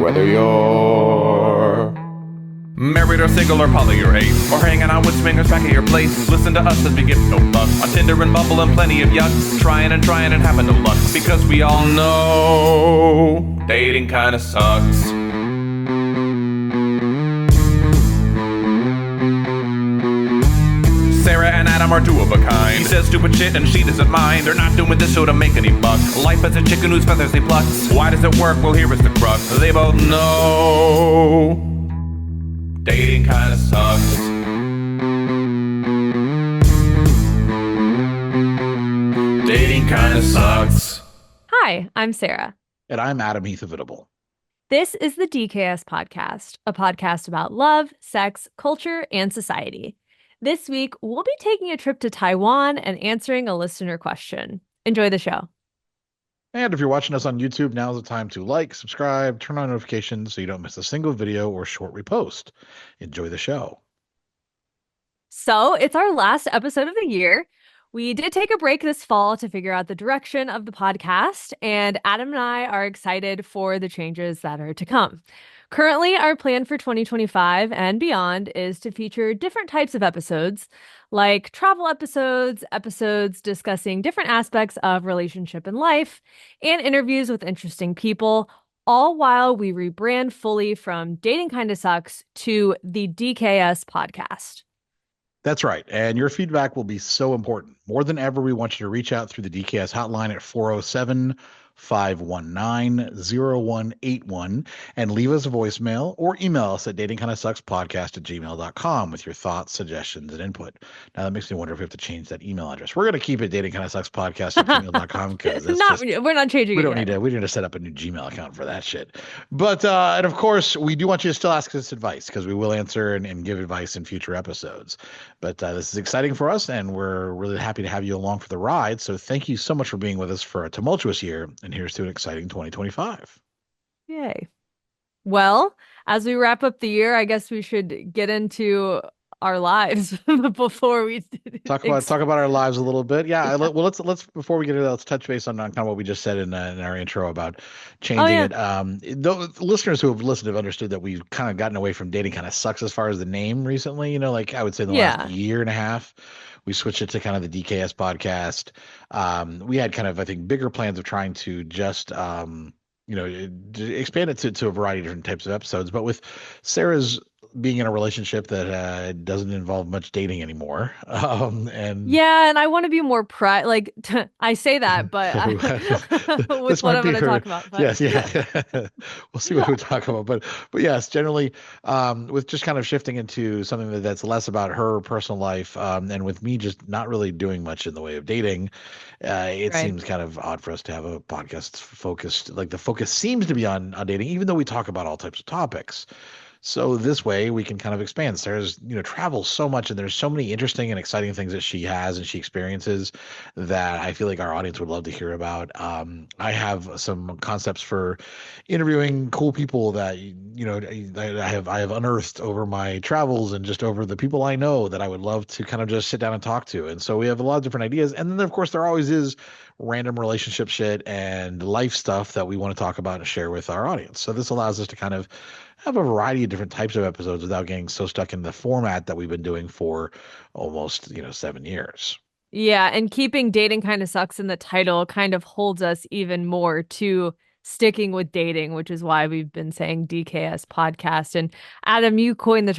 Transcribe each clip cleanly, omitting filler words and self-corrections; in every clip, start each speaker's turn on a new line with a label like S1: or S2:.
S1: Whether you're married or single or poly or ace, or hanging out with swingers back at your place, listen to us as we give no fuck on Tinder and Bumble and plenty of yucks, trying and having no luck, because we all know dating kinda sucks. Sarah and Adam are two of a kind. He says stupid shit and she doesn't mind. They're not doing this show to make any buck. Life as a chicken whose feathers he plucks. Why does it work? Well, here is the crux. They both know dating kinda sucks. Dating kinda sucks.
S2: Hi, I'm Sarah.
S3: And I'm Adam Heath Avitable.
S2: This is the DKS Podcast, a podcast about love, sex, culture, and society. This week, we'll be taking a trip to Taiwan and answering a listener question. Enjoy the show.
S3: And if you're watching us on YouTube, now's the time to like, subscribe, turn on notifications so you don't miss a single video or short repost. Enjoy the show.
S2: So it's our last episode of the year. We did take a break this fall to figure out the direction of the podcast, and Adam and I are excited for the changes that are to come. Currently, our plan for 2025 and beyond is to feature different types of episodes, like travel episodes, episodes discussing different aspects of relationship and life, and interviews with interesting people, all while we rebrand fully from Dating Kinda Sucks to the DKS Podcast.
S3: That's right. And your feedback will be so important. More than ever, we want you to reach out through the DKS hotline at 407-519-0181 and leave us a voicemail or email us at datingkindasuckspodcast@gmail.com with your thoughts, suggestions, and input. Now that makes me wonder if we have to change that email address. We're going to keep it datingkindasuckspodcast@gmail.com because
S2: we're not changing
S3: we
S2: it.
S3: We need to set up a new Gmail account for that shit. But and of course, we do want you to still ask us advice because we will answer and give advice in future episodes. But this is exciting for us, and we're really happy to have you along for the ride. So thank you so much for being with us for a tumultuous year, and here's to an exciting 2025.
S2: Yay. Well, as we wrap up the year, I guess we should get into our lives before we
S3: talk about our lives a little bit. Yeah. Well, let's before we get into that, let's touch base on kind of what we just said in our intro about changing it. The listeners who have listened have understood that we've kind of gotten away from Dating Kinda Sucks as far as the name recently. You know, like I would say in the last year and a half, we switched it to kind of the DKS podcast. We had kind of, I think, bigger plans of trying to just expand it to a variety of different types of episodes. But with Sarah's being in a relationship that doesn't involve much dating anymore, and
S2: I want to be more I say that, but with what I'm going to talk about. But...
S3: Yes, we'll see what we talk about, but yes, generally, with just kind of shifting into something that's less about her personal life, and with me just not really doing much in the way of dating, it seems kind of odd for us to have a podcast focused. Like the focus seems to be on dating, even though we talk about all types of topics. So this way we can kind of expand. Sarah's, travels so much, and there's so many interesting and exciting things that she has and she experiences that I feel like our audience would love to hear about. I have some concepts for interviewing cool people that, I have unearthed over my travels and just over the people I know that I would love to kind of just sit down and talk to. And so we have a lot of different ideas. And then of course there always is random relationship shit and life stuff that we want to talk about and share with our audience. So this allows us to kind of have a variety of different types of episodes without getting so stuck in the format that we've been doing for almost 7 years.
S2: Yeah, and keeping Dating Kinda Sucks in the title kind of holds us even more to sticking with dating, which is why we've been saying DKS podcast. And Adam, you coined the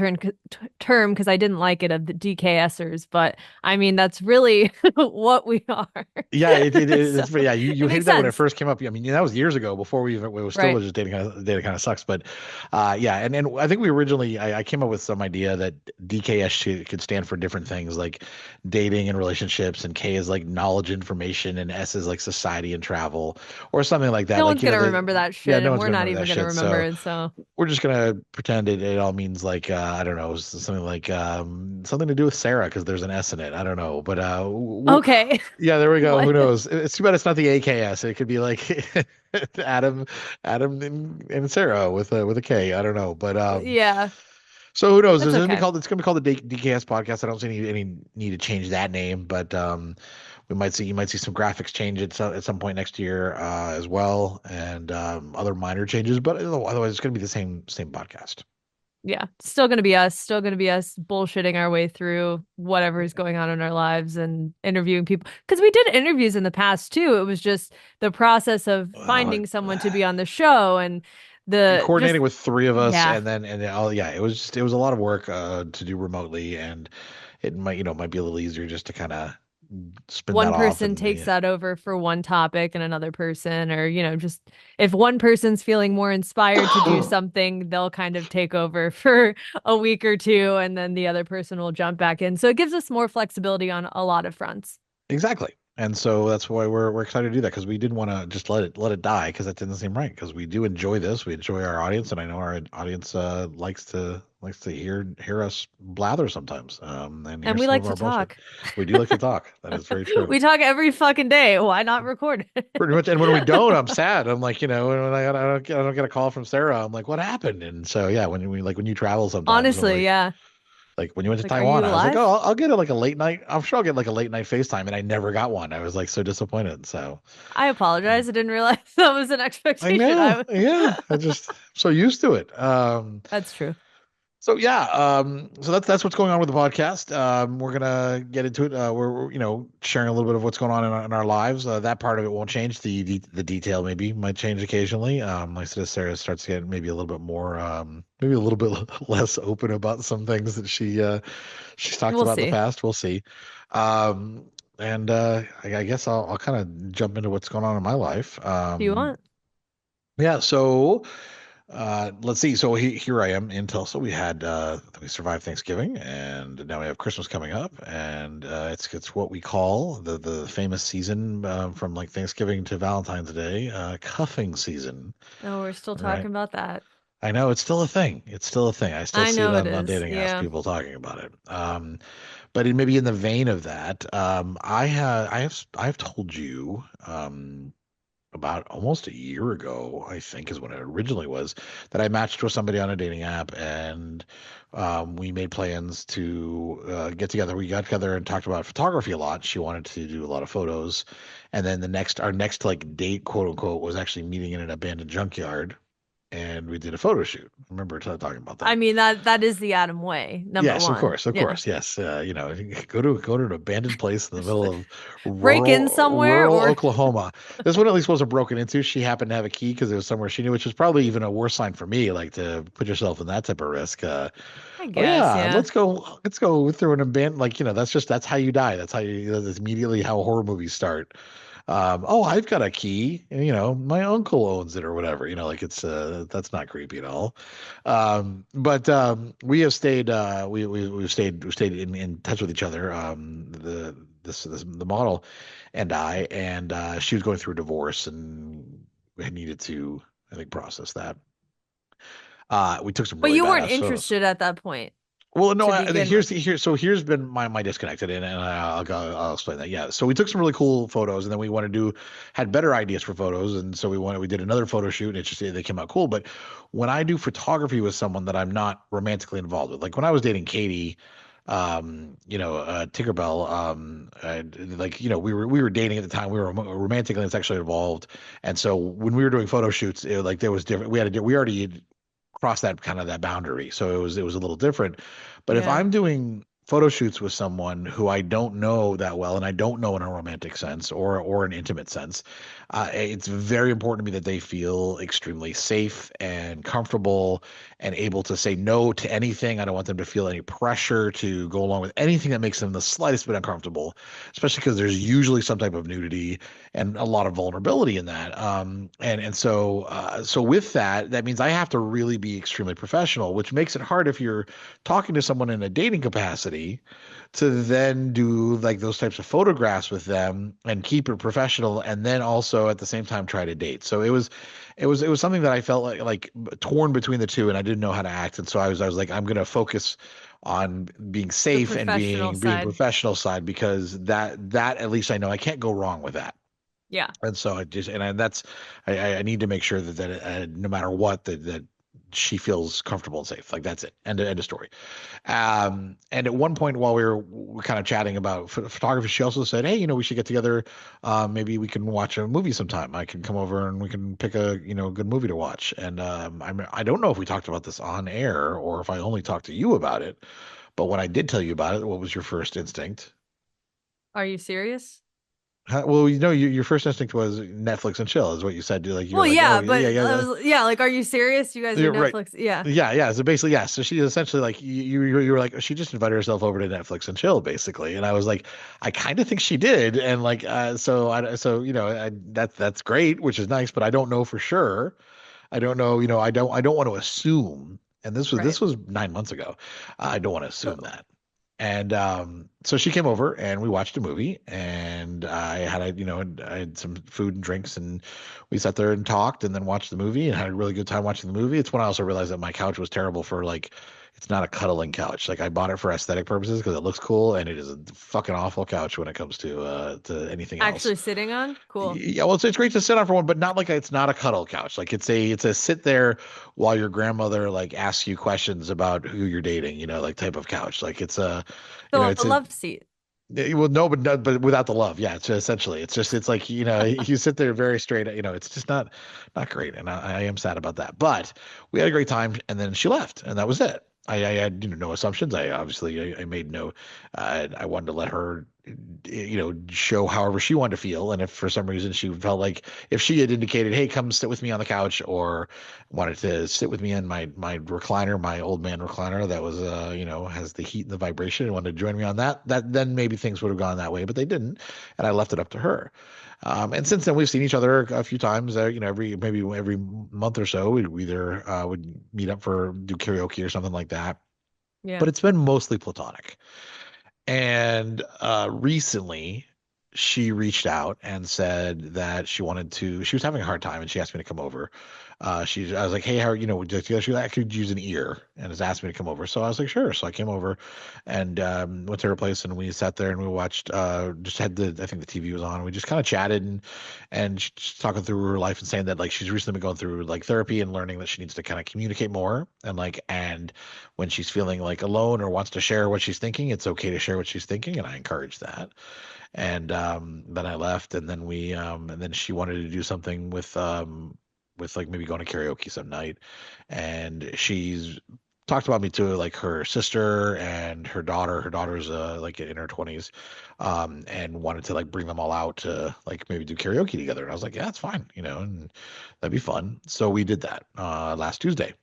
S2: term because I didn't like it, of the DKSers, but I mean that's really what we are.
S3: Yeah, you hated that when it first came up. I mean, that was years ago before we were still just dating kind of sucks. But and I think we originally I came up with some idea that DKS could stand for different things like dating and relationships, and K is like knowledge, information, and S is like society and travel, or something like that.
S2: No one's gonna remember that shit.
S3: Yeah,
S2: we're not even gonna remember it. So
S3: we're just gonna pretend it all means like I don't know, something like something to do with Sarah because there's an S in it. I don't know, but
S2: okay.
S3: Yeah, there we go. Who knows? It's too bad it's not the AKS. It could be like Adam and Sarah with a K. I don't know, but
S2: yeah.
S3: So who knows? It's gonna be called the DKS podcast. I don't see any need to change that name, but you might see some graphics change at some point next year as well, and other minor changes. But otherwise, it's going to be the same podcast.
S2: Yeah, still gonna be us bullshitting our way through whatever is going on in our lives and interviewing people. Because we did interviews in the past too. It was just the process of
S3: Well,
S2: finding someone to be on the show and
S3: and
S2: the just
S3: coordinating with three of us,
S2: yeah.
S3: and then yeah, it was a lot of work to do remotely, and it might be a little easier just to kind of spin that
S2: One
S3: off,
S2: person
S3: and
S2: takes
S3: yeah.
S2: that over for one topic and another person, or just if one person's feeling more inspired to do something, they'll kind of take over for a week or two, and then the other person will jump back in. So it gives us more flexibility on a lot of fronts.
S3: Exactly. And so that's why we're excited to do that, because we didn't want to just let it die, because that didn't seem right, because we do enjoy this. We enjoy our audience, and I know our audience likes to hear us blather sometimes, and hear
S2: And we
S3: some
S2: like
S3: of
S2: to
S3: our bullshit.
S2: talk.
S3: We do like to talk. That is very true.
S2: We talk every fucking day. Why not record it?
S3: Pretty much. And when we don't, I'm sad. I'm like, when I don't get a call from Sarah, I'm like, what happened? And so yeah, when you travel sometimes, I'm
S2: Honestly,
S3: like,
S2: yeah.
S3: when you went to
S2: Like, are you
S3: Taiwan, I was like,
S2: alive?
S3: oh, I'll get like a late night. I'm sure I'll get like a late night FaceTime, and I never got one. I was like so disappointed. So
S2: I apologize. I didn't realize that was an
S3: I
S2: expectation.
S3: know, yeah, I just so used to it.
S2: That's true.
S3: So yeah, so that's what's going on with the podcast. We're gonna get into it. We're sharing a little bit of what's going on in our lives. That part of it won't change. The detail maybe might change occasionally. Like I said, Sarah starts to get maybe a little bit more, maybe a little bit less open about some things that she's talked
S2: We'll
S3: about in the
S2: see.
S3: past. We'll see. And I guess I'll kind of jump into what's going on in my life.
S2: Do you want?
S3: Yeah, so let's see. So here I am in Tulsa. We survived Thanksgiving, and now we have Christmas coming up, and it's what we call the famous season from like Thanksgiving to Valentine's Day, cuffing season.
S2: No, we're still
S3: Right?
S2: talking about that.
S3: I know it's still a thing. It's still a thing. I still
S2: I
S3: see it
S2: know it
S3: on
S2: is.
S3: dating apps,
S2: Yeah.
S3: people talking about it. But maybe in the vein of that, I've told you about almost a year ago, I think is when it originally was, that I matched with somebody on a dating app, and we made plans to get together. We got together and talked about photography a lot. She wanted to do a lot of photos, and then our next like date, quote unquote, was actually meeting in an abandoned junkyard, and we did a photo shoot. Remember talking about
S2: I
S3: that?
S2: mean that is the Adam way, number
S3: Yes,
S2: one.
S3: of
S2: Yeah.
S3: course, yes. Go to an abandoned place in the middle of
S2: Break in somewhere
S3: rural
S2: or
S3: Oklahoma. This one at least wasn't broken into. She happened to have a key because it was somewhere she knew, which was probably even a worse sign for me, like to put yourself in that type of risk.
S2: I
S3: Oh
S2: guess,
S3: yeah,
S2: yeah.
S3: let's go through an abandoned, like that's how you die. That's how that's immediately how horror movies start. Oh, I've got a key, and my uncle owns it or whatever. Like it's that's not creepy at all. But we have stayed we've stayed in touch with each other. The model and she was going through a divorce, and we needed to, I think, process that. We took some
S2: But
S3: really
S2: you weren't
S3: badass photos.
S2: interested at that point
S3: Well, no,
S2: to begin
S3: here's
S2: with.
S3: here's been my disconnect, and I'll explain that. Yeah, so we took some really cool photos, and then we wanted to had better ideas for photos, and so we did another photo shoot, and they came out cool. But when I do photography with someone that I'm not romantically involved with, like when I was dating Katie, Tinkerbell, we were dating at the time, we were romantically and sexually involved, and so when we were doing photo shoots, like there was different. We already cross that kind of that boundary. So it was a little different. But if
S2: Yeah.
S3: I'm doing photo shoots with someone who I don't know that well, and I don't know in a romantic sense or an intimate sense, it's very important to me that they feel extremely safe and comfortable and able to say no to anything. I don't want them to feel any pressure to go along with anything that makes them the slightest bit uncomfortable, especially because there's usually some type of nudity and a lot of vulnerability in that. So with that means I have to really be extremely professional, which makes it hard if you're talking to someone in a dating capacity to then do like those types of photographs with them and keep it professional, and then also at the same time try to date. So it was something that I felt like torn between the two, and I didn't know how to act. And so I was like, I'm going to focus on being
S2: The
S3: safe and
S2: professional
S3: being
S2: side.
S3: professional side, because that at least I know I can't go wrong with that.
S2: Yeah.
S3: And so I need to make sure that no matter what, that she feels comfortable and safe. Like that's it. End of story. And at one point while we were kind of chatting about photography, she also said, "Hey, we should get together. Maybe we can watch a movie sometime. I can come over and we can pick a good movie to watch." And I don't know if we talked about this on air or if I only talked to you about it. But when I did tell you about it, what was your first instinct?
S2: Are you serious?
S3: Well, your first instinct was Netflix and chill, is what you said. Like,
S2: Well,
S3: like,
S2: yeah,
S3: oh,
S2: but
S3: yeah,
S2: like, are you serious? You guys are
S3: you're right.
S2: Netflix. Yeah.
S3: Yeah. So basically, yeah. So she essentially like you were like she just invited herself over to Netflix and chill, basically. And I was like, I kind of think she did, and like, that's great, which is nice, but I don't know for sure. I don't know. I don't want to assume. And this was
S2: Right.
S3: 9 months ago. I don't want to assume
S2: Totally.
S3: that. And so she came over and we watched a movie and I had some food and drinks and we sat there and talked and then watched the movie and had a really good time watching the movie. It's when I also realized that my couch was terrible for like, it's not a cuddling couch. Like I bought it for aesthetic purposes because it looks cool and it is a fucking awful couch when it comes to anything else.
S2: Actually sitting on? Cool.
S3: Yeah, well, it's great to sit on for one, but not like it's not a cuddle couch. Like it's a sit there while your grandmother like asks you questions about who you're dating, like type of couch. Like it's a,
S2: So
S3: it's
S2: a
S3: a
S2: love seat.
S3: well, no, but without the love, yeah. It's essentially, it's like you sit there very straight. It's just not great, and I am sad about that. But we had a great time, and then she left, and that was it. I had no assumptions. I made no. I wanted to let her, show however she wanted to feel, and if for some reason she felt like if she had indicated, "Hey, come sit with me on the couch," or wanted to sit with me in my recliner, my old man recliner that was has the heat and the vibration and wanted to join me on that then maybe things would have gone that way, but they didn't, and I left it up to her. And since then we've seen each other a few times, every month or so we either would meet up for do karaoke or something like that,
S2: Yeah.
S3: but it's been mostly platonic. And recently, she reached out and said that she was having a hard time and she asked me to come over. I was like, "Hey, she could use an ear," and has asked me to come over. So I was like, "Sure." So I came over and went to her place and we sat there and we watched, just had I think the TV was on. We just kind of chatted and she's talking through her life and saying that like she's recently been going through like therapy and learning that she needs to kind of communicate more and when she's feeling like alone or wants to share what she's thinking, it's okay to share what she's thinking, and I encourage that. And then I left, and then and then she wanted to do something with like maybe going to karaoke some night, and she's talked about me to like her sister and her daughter. Her daughter's like in her 20s, and wanted to like bring them all out to like maybe do karaoke together. And I was like, "Yeah, it's fine, and that'd be fun." So we did that last Tuesday.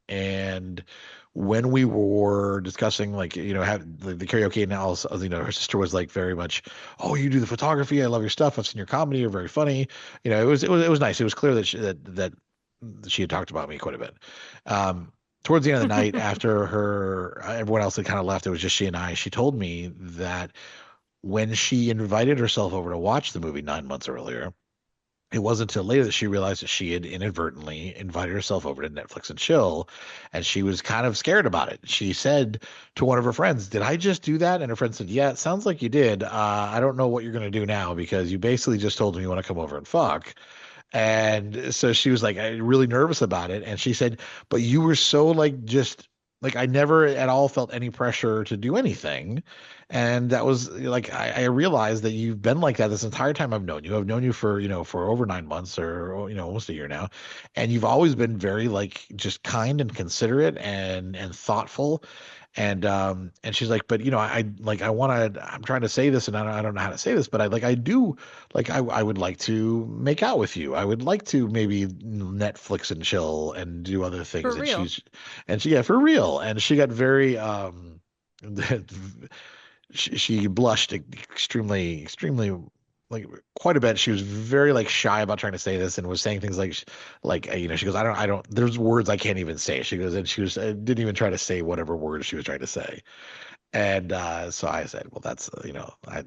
S3: And when we were discussing like have the karaoke analysis, her sister was like very much, "Oh, you do the photography, I love your stuff, I've seen your comedy, you're very funny." It was nice. It was clear that she had talked about me quite a bit. Towards the end of the night, after everyone else had kind of left, it was just she and I. She told me that when she invited herself over to watch the movie 9 months earlier, it wasn't until later that she realized that she had inadvertently invited herself over to Netflix and chill, and she was kind of scared about it. She said to one of her friends, "Did I just do that?" And her friend said, "Yeah, it sounds like you did. I don't know what you're going to do now because you basically just told me you want to come over and fuck." And so she was like really nervous about it. And she said, "But you were so like just like I never at all felt any pressure to do anything." And that was like I realized that you've been like that this entire time I've known you. I've known you for for over 9 months or almost a year now, and you've always been very like just kind and considerate and thoughtful. And she's like, "But I want to. I'm trying to say this, and I don't know how to say this, but I do like I would like to make out with you. I would like to maybe Netflix and chill and do other things."
S2: For
S3: And
S2: real.
S3: yeah, for real. And she got very she blushed extremely, extremely, like quite a bit. She was very like shy about trying to say this and was saying things she goes, I don't, there's words I can't even say. She goes, and she was, didn't even try to say whatever words she was trying to say. And so I said, "Well, that's,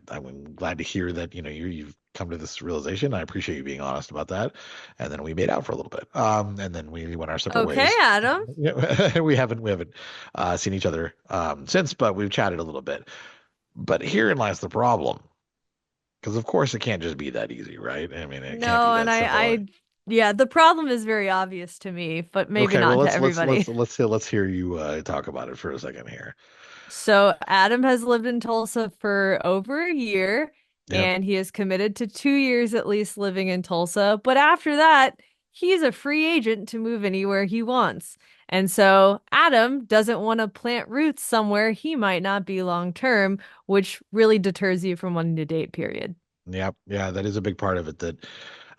S3: I'm glad to hear that, you've come to this realization. I appreciate you being honest about that." And then we made out for a little bit. And then we went our separate
S2: Okay,
S3: ways.
S2: Adam.
S3: Yeah, we haven't seen each other since, but we've chatted a little bit. But herein lies the problem, because of course it can't just be that easy, right? I mean, it can't be
S2: No, and
S3: that simple.
S2: Yeah, the problem is very obvious to me, but maybe
S3: Okay, well
S2: not to
S3: let's
S2: everybody.
S3: let's hear you talk about it for a second here.
S2: So Adam has lived in Tulsa for over a year,
S3: Yep.
S2: and he is committed to 2 years at least living in Tulsa. But after that, he's a free agent to move anywhere he wants. And so Adam doesn't want to plant roots somewhere he might not be long term, which really deters you from wanting to date, period.
S3: Yep. Yeah, that is a big part of it that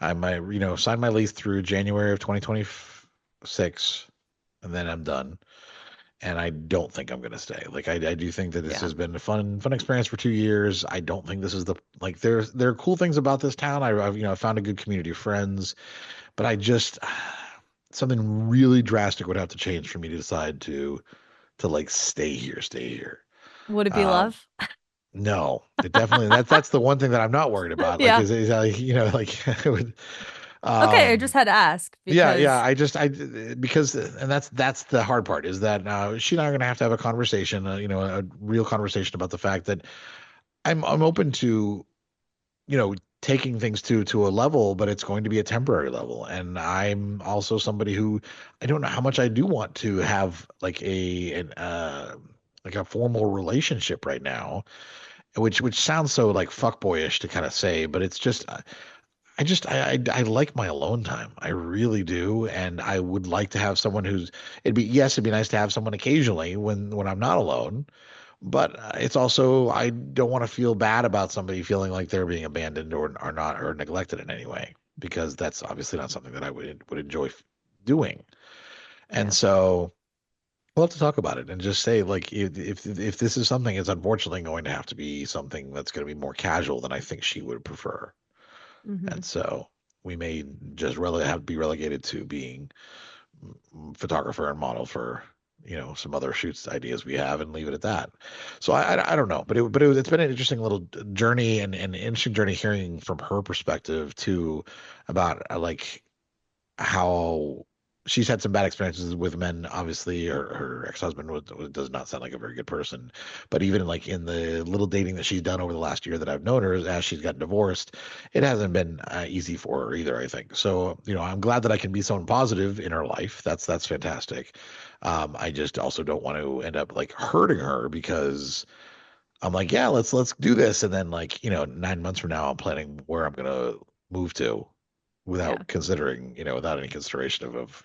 S3: I might, sign my lease through January of 2026 and then I'm done. And I don't think I'm going to stay. Like I do think that this
S2: Yeah.
S3: has been a fun experience for 2 years. I don't think this is the like there are cool things about this town. I've found a good community of friends, but I just something really drastic would have to change for me to decide to like stay here.
S2: Would it be
S3: Um,
S2: love?
S3: no, it definitely that's the one thing that I'm not worried about. Like
S2: Yeah.
S3: is like it would,
S2: Okay, I just
S3: um
S2: had to ask
S3: yeah,
S2: because,
S3: because and that's the hard part is that she and I are going to have a conversation, a real conversation about the fact that I'm open to, taking things to a level, but it's going to be a temporary level. And I'm also somebody who I don't know how much I do want to have like like a formal relationship right now, which sounds so like fuckboyish to kind of say, but it's just I like my alone time. I really do, and I would like to have someone who's. It'd be nice to have someone occasionally when I'm not alone, but it's also I don't want to feel bad about somebody feeling like they're being abandoned or not or neglected in any way because that's obviously not something that I would enjoy doing. And
S2: yeah.
S3: so we'll have to talk about it and just say like if this is something, it's unfortunately going to have to be something that's going to be more casual than I think she would prefer.
S2: Hmm.
S3: And so we may just really have to be relegated to being photographer and model for, some other shoots ideas we have and leave it at that. So I don't know, but it's been an interesting little journey and an interesting journey hearing from her perspective too about like how she's had some bad experiences with men. Obviously, her ex-husband does not sound like a very good person. But even like in the little dating that she's done over the last year that I've known her, as she's gotten divorced, it hasn't been easy for her either. I think so. I'm glad that I can be someone positive in her life. That's fantastic. I just also don't want to end up like hurting her because I'm like, yeah, let's do this, and then like 9 months from now, I'm planning where I'm gonna move to
S2: Yeah.
S3: without considering, without any consideration of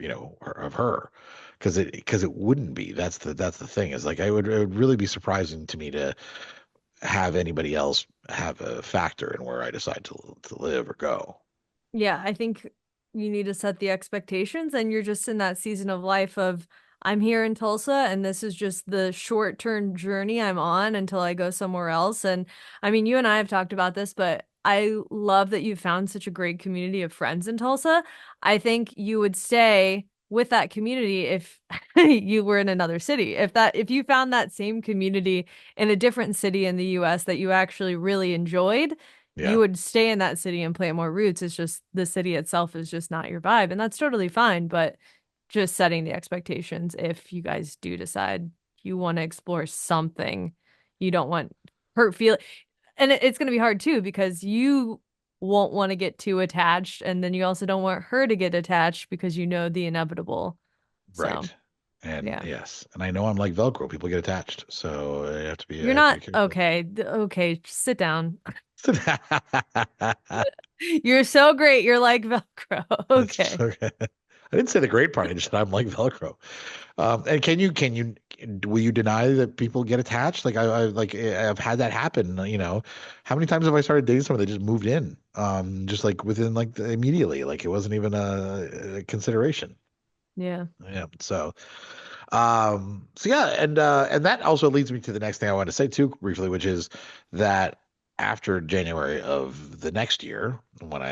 S3: her, because it wouldn't be. That's the thing is like it would really be surprising to me to have anybody else have a factor in where I decide to live or go.
S2: Yeah, I think you need to set the expectations, and you're just in that season of life of I'm here in Tulsa, and this is just the short-term journey I'm on until I go somewhere else. And I mean, you and I have talked about this, but I love that you found such a great community of friends in Tulsa. I think you would stay with that community if you were in another city. If you found that same community in a different city in the US that you actually really enjoyed,
S3: Yeah,
S2: you would stay in that city and plant more roots. It's just the city itself is just not your vibe. And that's totally fine. But just setting the expectations if you guys do decide you want to explore something, you don't want hurt feel. And it's going to be hard too because you won't want to get too attached. And then you also don't want her to get attached because you know the inevitable. So,
S3: right. And
S2: yeah.
S3: yes, and I know I'm like Velcro. People get attached, so I
S2: You're
S3: have to be
S2: not
S3: careful.
S2: okay. Okay, sit down. You're so great. You're like Velcro.
S3: That's
S2: Okay.
S3: okay. I didn't say the great part. I just said I'm like Velcro. And will you deny that people get attached? Like I've had that happen. How many times have I started dating someone that just moved in, just like within like immediately, like it wasn't even a consideration.
S2: Yeah.
S3: Yeah. So yeah, and that also leads me to the next thing I want to say too briefly, which is that after January of the next year, when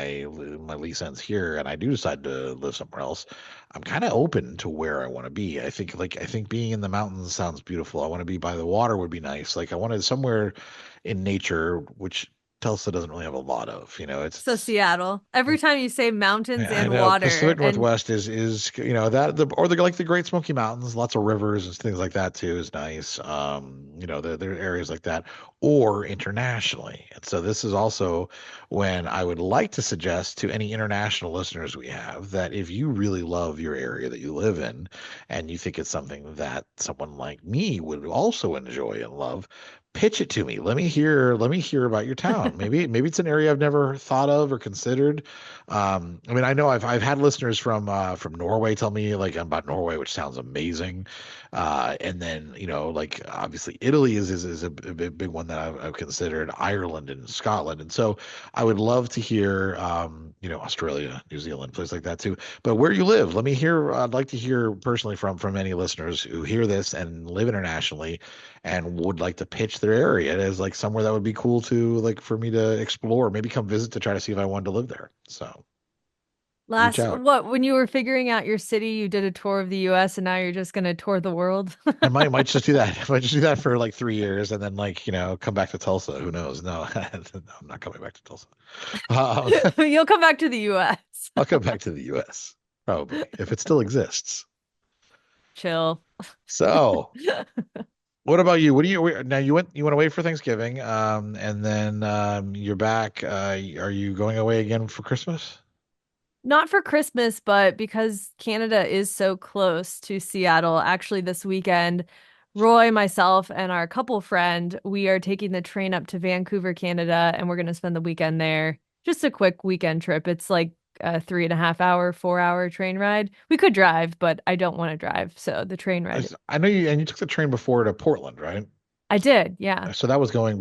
S3: my lease ends here and I do decide to live somewhere else, I'm kind of open to where I want to be. I think being in the mountains sounds beautiful. I want to be by the water would be nice. Like I wanted somewhere in nature, which Tulsa doesn't really have a lot of,
S2: So Seattle. Every time you say mountains
S3: I
S2: and
S3: know
S2: water,
S3: Pacific
S2: and
S3: Northwest is that like the Great Smoky Mountains, lots of rivers and things like that too is nice. There are areas like that, or internationally. And so this is also when I would like to suggest to any international listeners we have that if you really love your area that you live in and you think it's something that someone like me would also enjoy and love, pitch it to me. Let me hear about your town. Maybe it's an area I've never thought of or considered. I mean, I know I've had listeners from Norway tell me like about Norway, which sounds amazing. And then like obviously Italy is a big one that I've considered. Ireland and Scotland, and so I would love to hear Australia, New Zealand, places like that too. But where you live, let me hear. I'd like to hear personally from any listeners who hear this and live internationally and would like to pitch their area as like somewhere that would be cool to like for me to explore, maybe come visit to try to see if I wanted to live there. So reach out.
S2: when you were figuring out your city, you did a tour of the US and now you're just going to tour the world?
S3: I might just do that. I might just do that for like 3 years and then like, come back to Tulsa. Who knows? No, no, I'm not coming back to Tulsa. Um,
S2: You'll come back to the US.
S3: I'll come back to the US probably if it still exists.
S2: Chill.
S3: So what about you? What do you now you went away for Thanksgiving, and then you're back. Are you going away again for Christmas?
S2: Not for Christmas, but because Canada is so close to Seattle, actually this weekend, Roy, myself, and our couple friend, we are taking the train up to Vancouver, Canada, and we're going to spend the weekend there. Just a quick weekend trip. It's like a 3.5 hour, 4 hour train ride. We could drive, but I don't want to drive. So the train ride.
S3: I know you, and you took the train before to Portland, right?
S2: I did, yeah.
S3: So that was going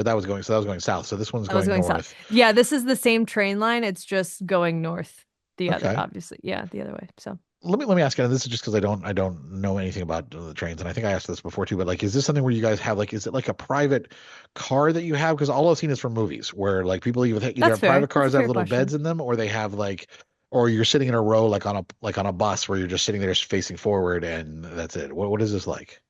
S3: south. So this one's
S2: I was
S3: going
S2: going south.
S3: north.
S2: Yeah, this is the same train line. It's just going north. The other,
S3: Okay.
S2: obviously. Yeah, the other way. So
S3: Let me ask you, and this is just because I don't know anything about the trains, and I think I asked this before too, but like, is this something where you guys have like, is it like a private car that you have? Because all I've seen is from movies where like people either
S2: that's
S3: have
S2: fair.
S3: private
S2: That's a
S3: cars that have
S2: fair
S3: little
S2: question.
S3: beds in them, or they have like, or you're sitting in a row like on a bus where you're just sitting there facing forward and that's it. What is this like?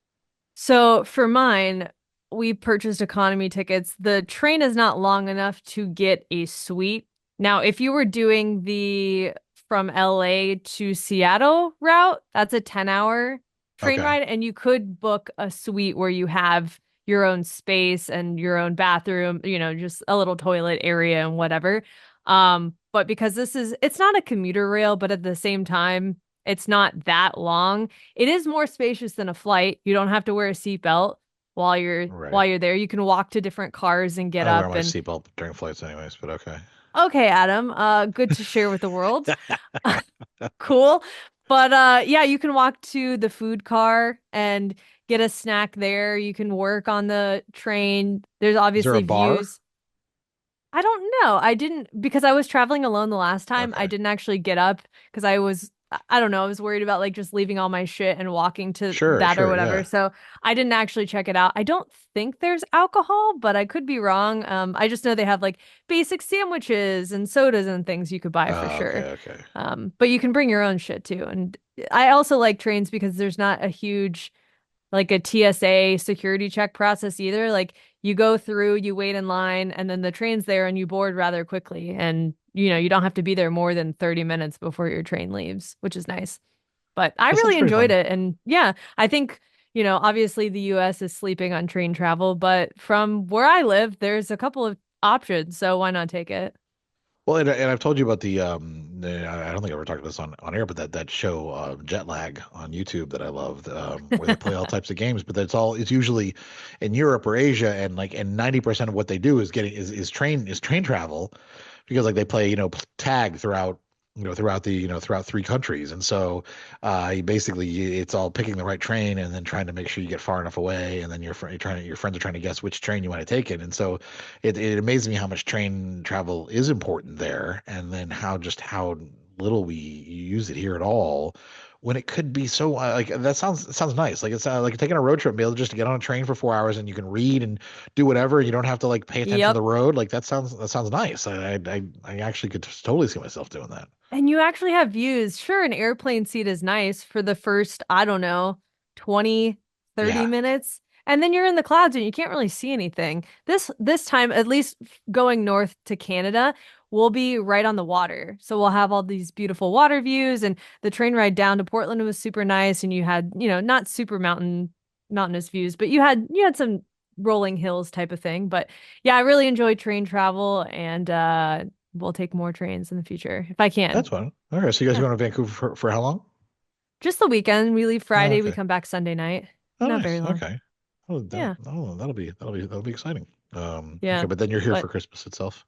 S2: So for mine, we purchased economy tickets. The train is not long enough to get a suite. Now, if you were doing the from LA to Seattle route, that's a 10-hour train
S3: Okay.
S2: ride, and you could book a suite where you have your own space and your own bathroom, just a little toilet area and whatever. But because it's not a commuter rail, but at the same time, it's not that long. It is more spacious than a flight. You don't have to wear a seatbelt while you're
S3: Right.
S2: while you're there. You can walk to different cars and get
S3: I wear
S2: up
S3: my
S2: and
S3: seatbelt during flights anyways, but okay.
S2: okay, Adam. Good to share with the world. Cool. But yeah, you can walk to the food car and get a snack there. You can work on the train. There's
S3: Is there a
S2: obviously
S3: bar?
S2: views. I don't know. I didn't because I was traveling alone the last time. I
S3: Okay.
S2: didn't actually get up because I don't know, I was worried about like just leaving all my shit and walking to
S3: Sure,
S2: that or
S3: sure,
S2: whatever.
S3: yeah.
S2: So I didn't actually check it out. I don't think there's alcohol, but I could be wrong. I just know they have like basic sandwiches and sodas and things you could buy for
S3: Oh,
S2: sure.
S3: okay, okay.
S2: But you can bring your own shit too. And I also like trains because there's not a huge like a TSA security check process either. Like you go through, you wait in line, and then the train's there and you board rather quickly. And you don't have to be there more than 30 minutes before your train leaves, which is nice. But I
S3: That sounds
S2: really
S3: pretty
S2: enjoyed
S3: fun.
S2: it. And yeah, I think, obviously the US is sleeping on train travel, but from where I live, there's a couple of options. So why not take it?
S3: Well, and I've told you about I don't think I ever talked about this on air, but that show Jet Lag on YouTube that I loved, where they play all types of games, but it's usually in Europe or Asia, and 90% of what they do is train travel, because like they play tag throughout 3 countries, and so it's all picking the right train and then trying to make sure you get far enough away, and then your friends are trying to guess which train you want to take it, and so it amazes me how much train travel is important there, and then how little we use it here at all, when it could be so like that sounds nice. Like it's like taking a road trip, and be able just to get on a train for 4 hours and you can read and do whatever. You don't have to like pay attention to
S2: Yep.
S3: the road. Like that sounds nice. I actually could totally see myself doing that.
S2: And you actually have views. Sure, an airplane seat is nice for the first, I don't know, 20, 30
S3: Yeah.
S2: minutes. And then you're in the clouds and you can't really see anything. This time, at least going north to Canada, we'll be right on the water. So we'll have all these beautiful water views, and the train ride down to Portland was super nice, and you had, not super mountainous views, but you had some rolling hills type of thing. But yeah, I really enjoy train travel, and we'll take more trains in the future if I can.
S3: That's fun. All right. So you guys
S2: Yeah.
S3: going to Vancouver for how long?
S2: Just the weekend. We leave
S3: Oh,
S2: Friday, we
S3: okay.
S2: come back Sunday night.
S3: Oh,
S2: Not very
S3: nice.
S2: long.
S3: Okay. Oh,
S2: Yeah.
S3: that'll be exciting. Okay,
S2: Yeah.
S3: but then you're here
S2: But
S3: for Christmas itself.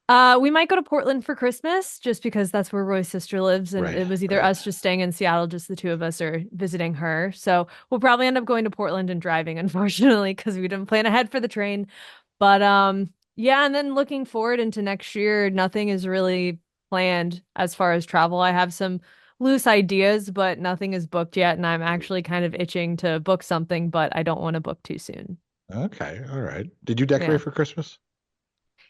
S2: we might go to Portland for Christmas just because that's where Roy's sister lives, and
S3: Right.
S2: it was either
S3: Right.
S2: us just staying in Seattle, just the two of us, or visiting her. So we'll probably end up going to Portland and driving, unfortunately, because we didn't plan ahead for the train. But yeah, and then looking forward into next year, nothing is really planned as far as travel. I have some loose ideas, but nothing is booked yet, and I'm actually kind of itching to book something, but I don't want to book too soon.
S3: Okay. All right. Did you
S2: Yeah.
S3: decorate for Christmas?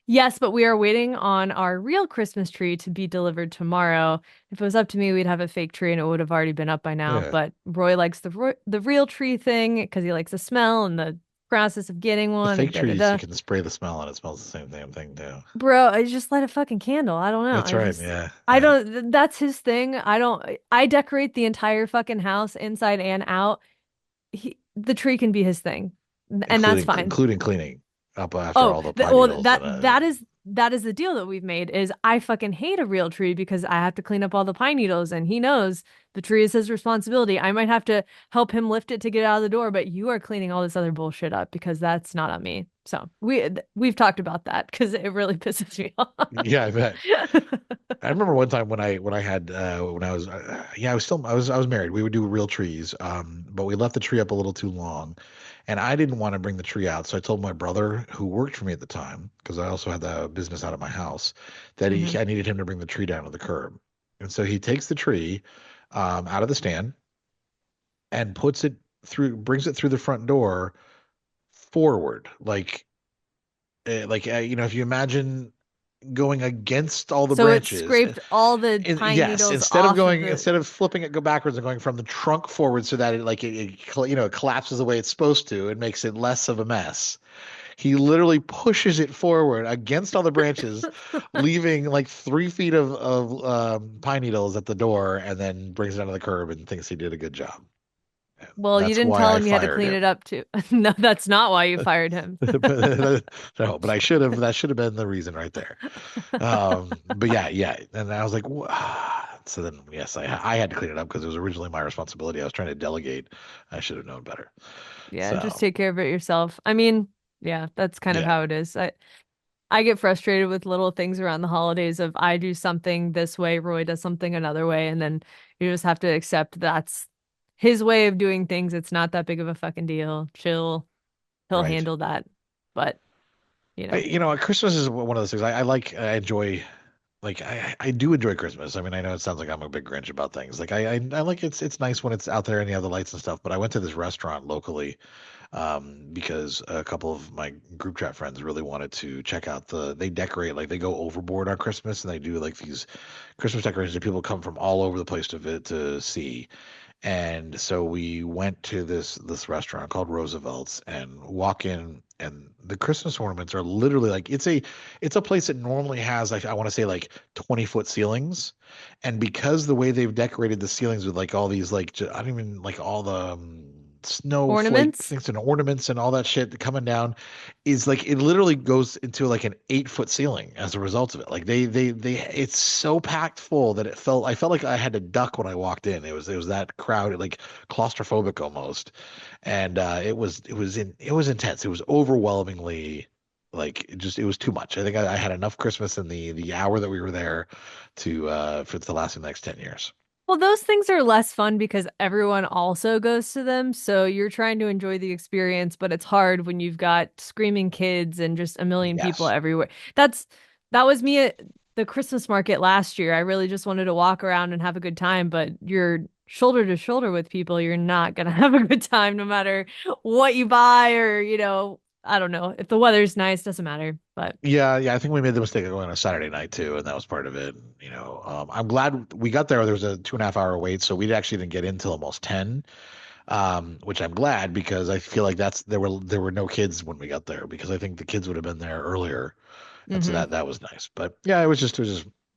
S2: Yes, but we are waiting on our real Christmas tree to be delivered tomorrow. If it was up to me, we'd have a fake tree and it would have already been up by now.
S3: Yeah.
S2: But Roy likes the real tree thing because he likes the smell and the process of getting
S3: The
S2: one and
S3: fake
S2: da da
S3: trees, you
S2: da.
S3: can spray the smell and it smells the same damn thing too.
S2: Bro, I just light a fucking candle. I don't know.
S3: That's right. Yeah.
S2: I
S3: Yeah.
S2: don't, that's his thing. I decorate the entire fucking house inside and out. The tree can be his thing, and that's fine.
S3: Including cleaning up after
S2: Oh,
S3: all the pine
S2: well,
S3: needles and
S2: that is the deal that we've made is I fucking hate a real tree because I have to clean up all the pine needles, and he knows the tree is his responsibility. I might have to help him lift it to get out of the door, but you are cleaning all this other bullshit up because that's not on me. So we've talked about that because it really pisses me off.
S3: yeah, I bet. I remember one time when I had when I was yeah, I was married. We would do real trees, but we left the tree up a little too long, and I didn't want to bring the tree out. So I told my brother, who worked for me at the time, because I also had the business out of my house, that
S2: Mhm.
S3: I needed him to bring the tree down to the curb. And so he takes the tree out of the stand and brings it through the front door forward, if you imagine going against all the
S2: So it
S3: branches.
S2: scraped all the pine
S3: Yes,
S2: needles off of the.
S3: instead of flipping it, go backwards and going from the trunk forward so that it collapses the way it's supposed to and makes it less of a mess. He literally pushes it forward against all the branches, leaving like 3 feet of pine needles at the door, and then brings it onto the curb and thinks he did a good job.
S2: Well, you
S3: That's
S2: didn't
S3: why
S2: tell
S3: I
S2: him you had to
S3: fired
S2: clean
S3: him.
S2: it up too. No, that's not why you fired him.
S3: No, but I should have. That should have been the reason right there. But yeah, yeah. And I was like, so then yes, I had to clean it up because it was originally my responsibility. I was trying to delegate. I should have known better.
S2: Yeah, just
S3: So
S2: take care of it yourself. I mean, yeah, that's kind of
S3: yeah,
S2: how it is. I get frustrated with little things around the holidays of I do something this way, Roy does something another way, and then you just have to accept that's his way of doing things. It's not that big of a fucking deal. Chill. He'll
S3: right.
S2: handle that. But, you know.
S3: Christmas is one of those things I enjoy. Like I do enjoy Christmas. I mean, I know it sounds like I'm a big Grinch about things. Like I like it's nice when it's out there and you have the lights and stuff. But I went to this restaurant locally because a couple of my group chat friends really wanted to check out they decorate, like they go overboard on Christmas and they do like these Christmas decorations that people come from all over the place to see. And so we went to this restaurant called Roosevelt's and walk in, and the Christmas ornaments are literally like it's a place that normally has, like, I want to say like 20-foot ceilings, and because the way they've decorated the ceilings with like all these like I don't even like all the snowflake
S2: Ornaments?
S3: things and ornaments and all that shit coming down is like it literally goes into like an 8-foot ceiling as a result of it. Like they it's so packed full that I felt like I had to duck when I walked in. It was that crowded, like claustrophobic almost. And it was intense. It was overwhelmingly like it was too much. I think I had enough Christmas in the hour that we were there for it to last the next 10 years.
S2: Well, those things are less fun because everyone also goes to them. So you're trying to enjoy the experience, but it's hard when you've got screaming kids and just a million people
S3: Yes.
S2: everywhere. That was me at the Christmas market last year. I really just wanted to walk around and have a good time, but you're shoulder to shoulder with people, you're not gonna have a good time no matter what you buy or, I don't know. If the weather's nice, doesn't matter. But
S3: Yeah, yeah, I think we made the mistake of going on a Saturday night too, and that was part of it. I'm glad we got there. There was a 2.5 hour wait, so we actually didn't get in till almost 10. which I'm glad because I feel like there were no kids when we got there because I think the kids would have been there earlier, and so
S2: Hmm.
S3: that was nice. But yeah, it was just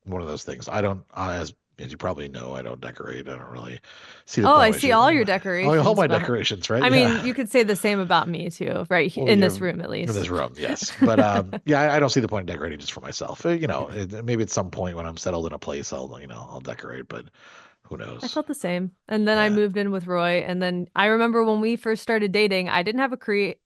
S3: one of those things. I don't as you probably know, I don't decorate. I don't really see the
S2: Oh,
S3: point.
S2: I
S3: I
S2: see
S3: should
S2: all your
S3: all
S2: decorations
S3: my
S2: behind.
S3: decorations, right?
S2: I mean,
S3: Yeah.
S2: you could say the same about me too, right?
S3: Well,
S2: In
S3: yeah,
S2: this room, at
S3: in this
S2: least.
S3: room, yes. But yeah, I don't see the point in decorating just for myself. Maybe at some point when I'm settled in a place, I'll decorate, but who
S2: I
S3: knows?
S2: felt the same. And then I
S3: Yeah.
S2: moved in with Roy. And then I remember when we first started dating, I didn't have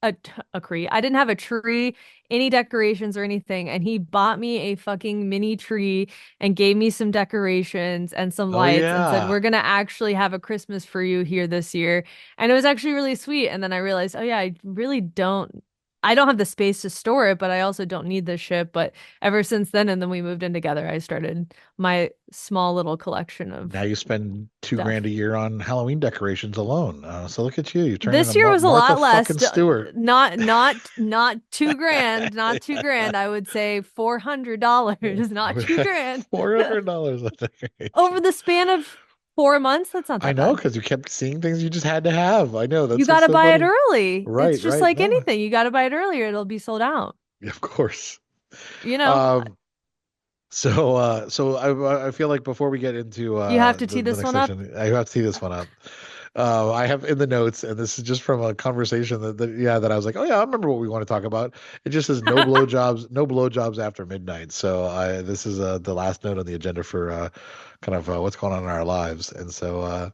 S2: I didn't have a tree, any decorations or anything. And he bought me a fucking mini tree and gave me some decorations and some
S3: Oh
S2: lights and said,
S3: yeah.
S2: we're going to actually have a Christmas for you here this year. And it was actually really sweet. And then I realized, oh yeah, I don't have the space to store it, but I also don't need this shit. But ever since then, and then we moved in together, I started my small little collection
S3: Now
S2: of
S3: you spend $2,000 a
S2: stuff.
S3: year on Halloween decorations alone. So look at you. You're turning into
S2: This year was a
S3: Martha
S2: lot less.
S3: fucking Stewart.
S2: Not 2 grand, not 2 grand. I would say $400, not 2 grand.
S3: $400 on
S2: Over
S3: decorations.
S2: the span of 4 months, that's not
S3: I
S2: that
S3: know
S2: bad.
S3: because you kept seeing things you just had to have. I know
S2: You
S3: that's
S2: got
S3: what's
S2: to
S3: so
S2: buy it
S3: funny.
S2: early. It's
S3: Right,
S2: just
S3: right.
S2: like
S3: No,
S2: anything. You got to buy it earlier. It'll be sold out.
S3: of course.
S2: You know,
S3: Um, so I feel like before we get into
S2: you have to tee
S3: the
S2: this
S3: next
S2: one up.
S3: section, I have to tee this one up. I have in the notes, and this is just from a conversation that I was like, oh yeah, I remember what we want to talk about. It just says no blowjobs after midnight. So this is the last note on the agenda for kind of what's going on in our lives. And so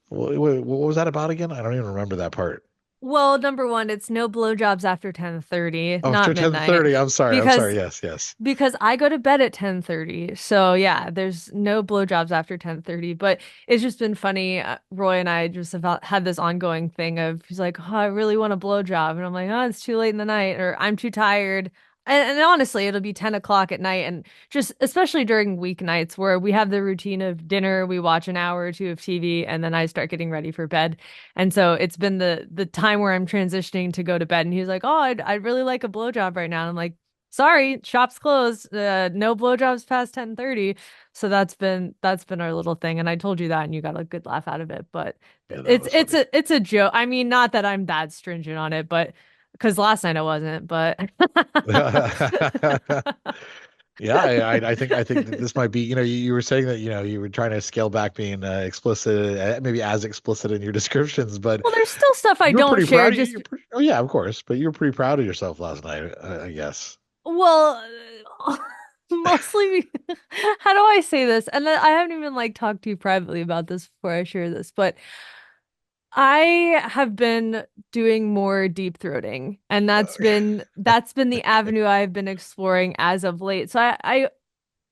S3: what was that about again? I don't even remember that part.
S2: Well, number one, it's no blowjobs after 10:30,
S3: Oh,
S2: not
S3: after
S2: midnight.
S3: 10:30. I'm sorry. I'm
S2: Because
S3: sorry. Yes, yes.
S2: Because I go to bed at 10:30. So yeah, there's no blowjobs after 10:30, but it's just been funny. Roy and I just have had this ongoing thing of he's like, "Oh, I really want a blowjob." And I'm like, "Oh, it's too late in the night," or "I'm too tired." And honestly, it'll be 10 o'clock at night. And just especially during weeknights where we have the routine of dinner, we watch an hour or two of TV, and then I start getting ready for bed. And so it's been the time where I'm transitioning to go to bed. And he's like, "Oh, I'd really like a blowjob right now." And I'm like, sorry, shop's closed. No blowjobs past 10:30. So that's been our little thing. And I told you that and you got a good laugh out of it. But
S3: Yeah, no,
S2: it's
S3: that's
S2: it's
S3: funny.
S2: a joke. I mean, not that I'm that stringent on it, but because last night I wasn't, but
S3: Yeah, I think that this might be, you were saying that, you were trying to scale back being explicit, maybe as explicit in your descriptions, but
S2: well, there's still stuff I
S3: you were
S2: don't
S3: pretty
S2: share.
S3: proud of
S2: Just
S3: oh yeah, of course, but you were pretty proud of yourself last night, I guess.
S2: well, mostly how do I say this? And then I haven't even like talked to you privately about this before I share this, but I have been doing more deep throating, and that's been the avenue I've been exploring as of late. So I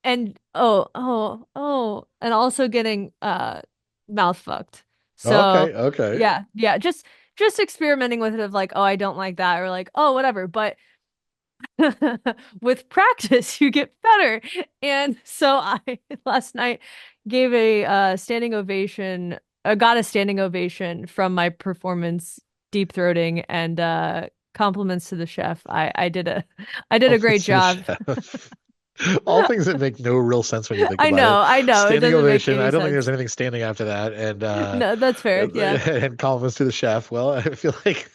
S2: and and also getting mouth fucked.
S3: Okay,
S2: So
S3: okay.
S2: yeah, just experimenting with it of like, oh, I don't like that, or like, oh, whatever. But with practice, you get better. And so I last night gave a standing ovation, got a standing ovation from my performance deep throating and compliments to the chef. I did a great
S3: Compliments to the
S2: job.
S3: chef. All things that make no real sense when you think about it.
S2: I know, it
S3: Standing
S2: doesn't make
S3: ovation.
S2: any
S3: I don't think there's
S2: sense.
S3: anything standing after that. And
S2: No, that's fair. Yeah.
S3: and compliments to the chef. Well, I feel like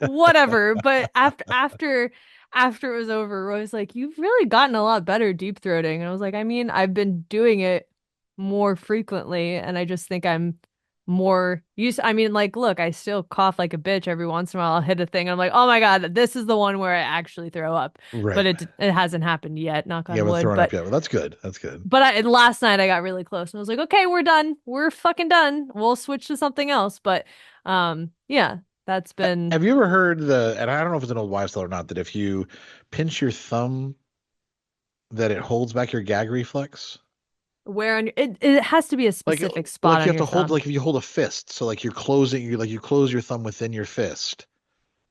S2: Whatever. But after it was over, Roy was like, "You've really gotten a lot better deep throating." And I was like, "I mean, I've been doing it more frequently, and I just think I'm more used. I mean, like, look, I still cough like a bitch every once in a while. I'll hit a thing. I'm like, oh my God, this is the one where I actually throw up. But
S3: right.
S2: it hasn't happened yet, knock
S3: You
S2: on
S3: haven't
S2: wood.
S3: thrown up yet. Well, that's good. That's good.
S2: Last night I got really close and I was like, okay, we're done. We're fucking done. We'll switch to something else. But yeah, that's been
S3: Have you ever heard and I don't know if it's an old wives' tale or not, that if you pinch your thumb, that it holds back your gag reflex?
S2: where on it has to be a
S3: Like,
S2: specific spot
S3: like you
S2: on
S3: have
S2: your
S3: to hold,
S2: thumb.
S3: like if you hold a fist, so like you close your thumb within your fist,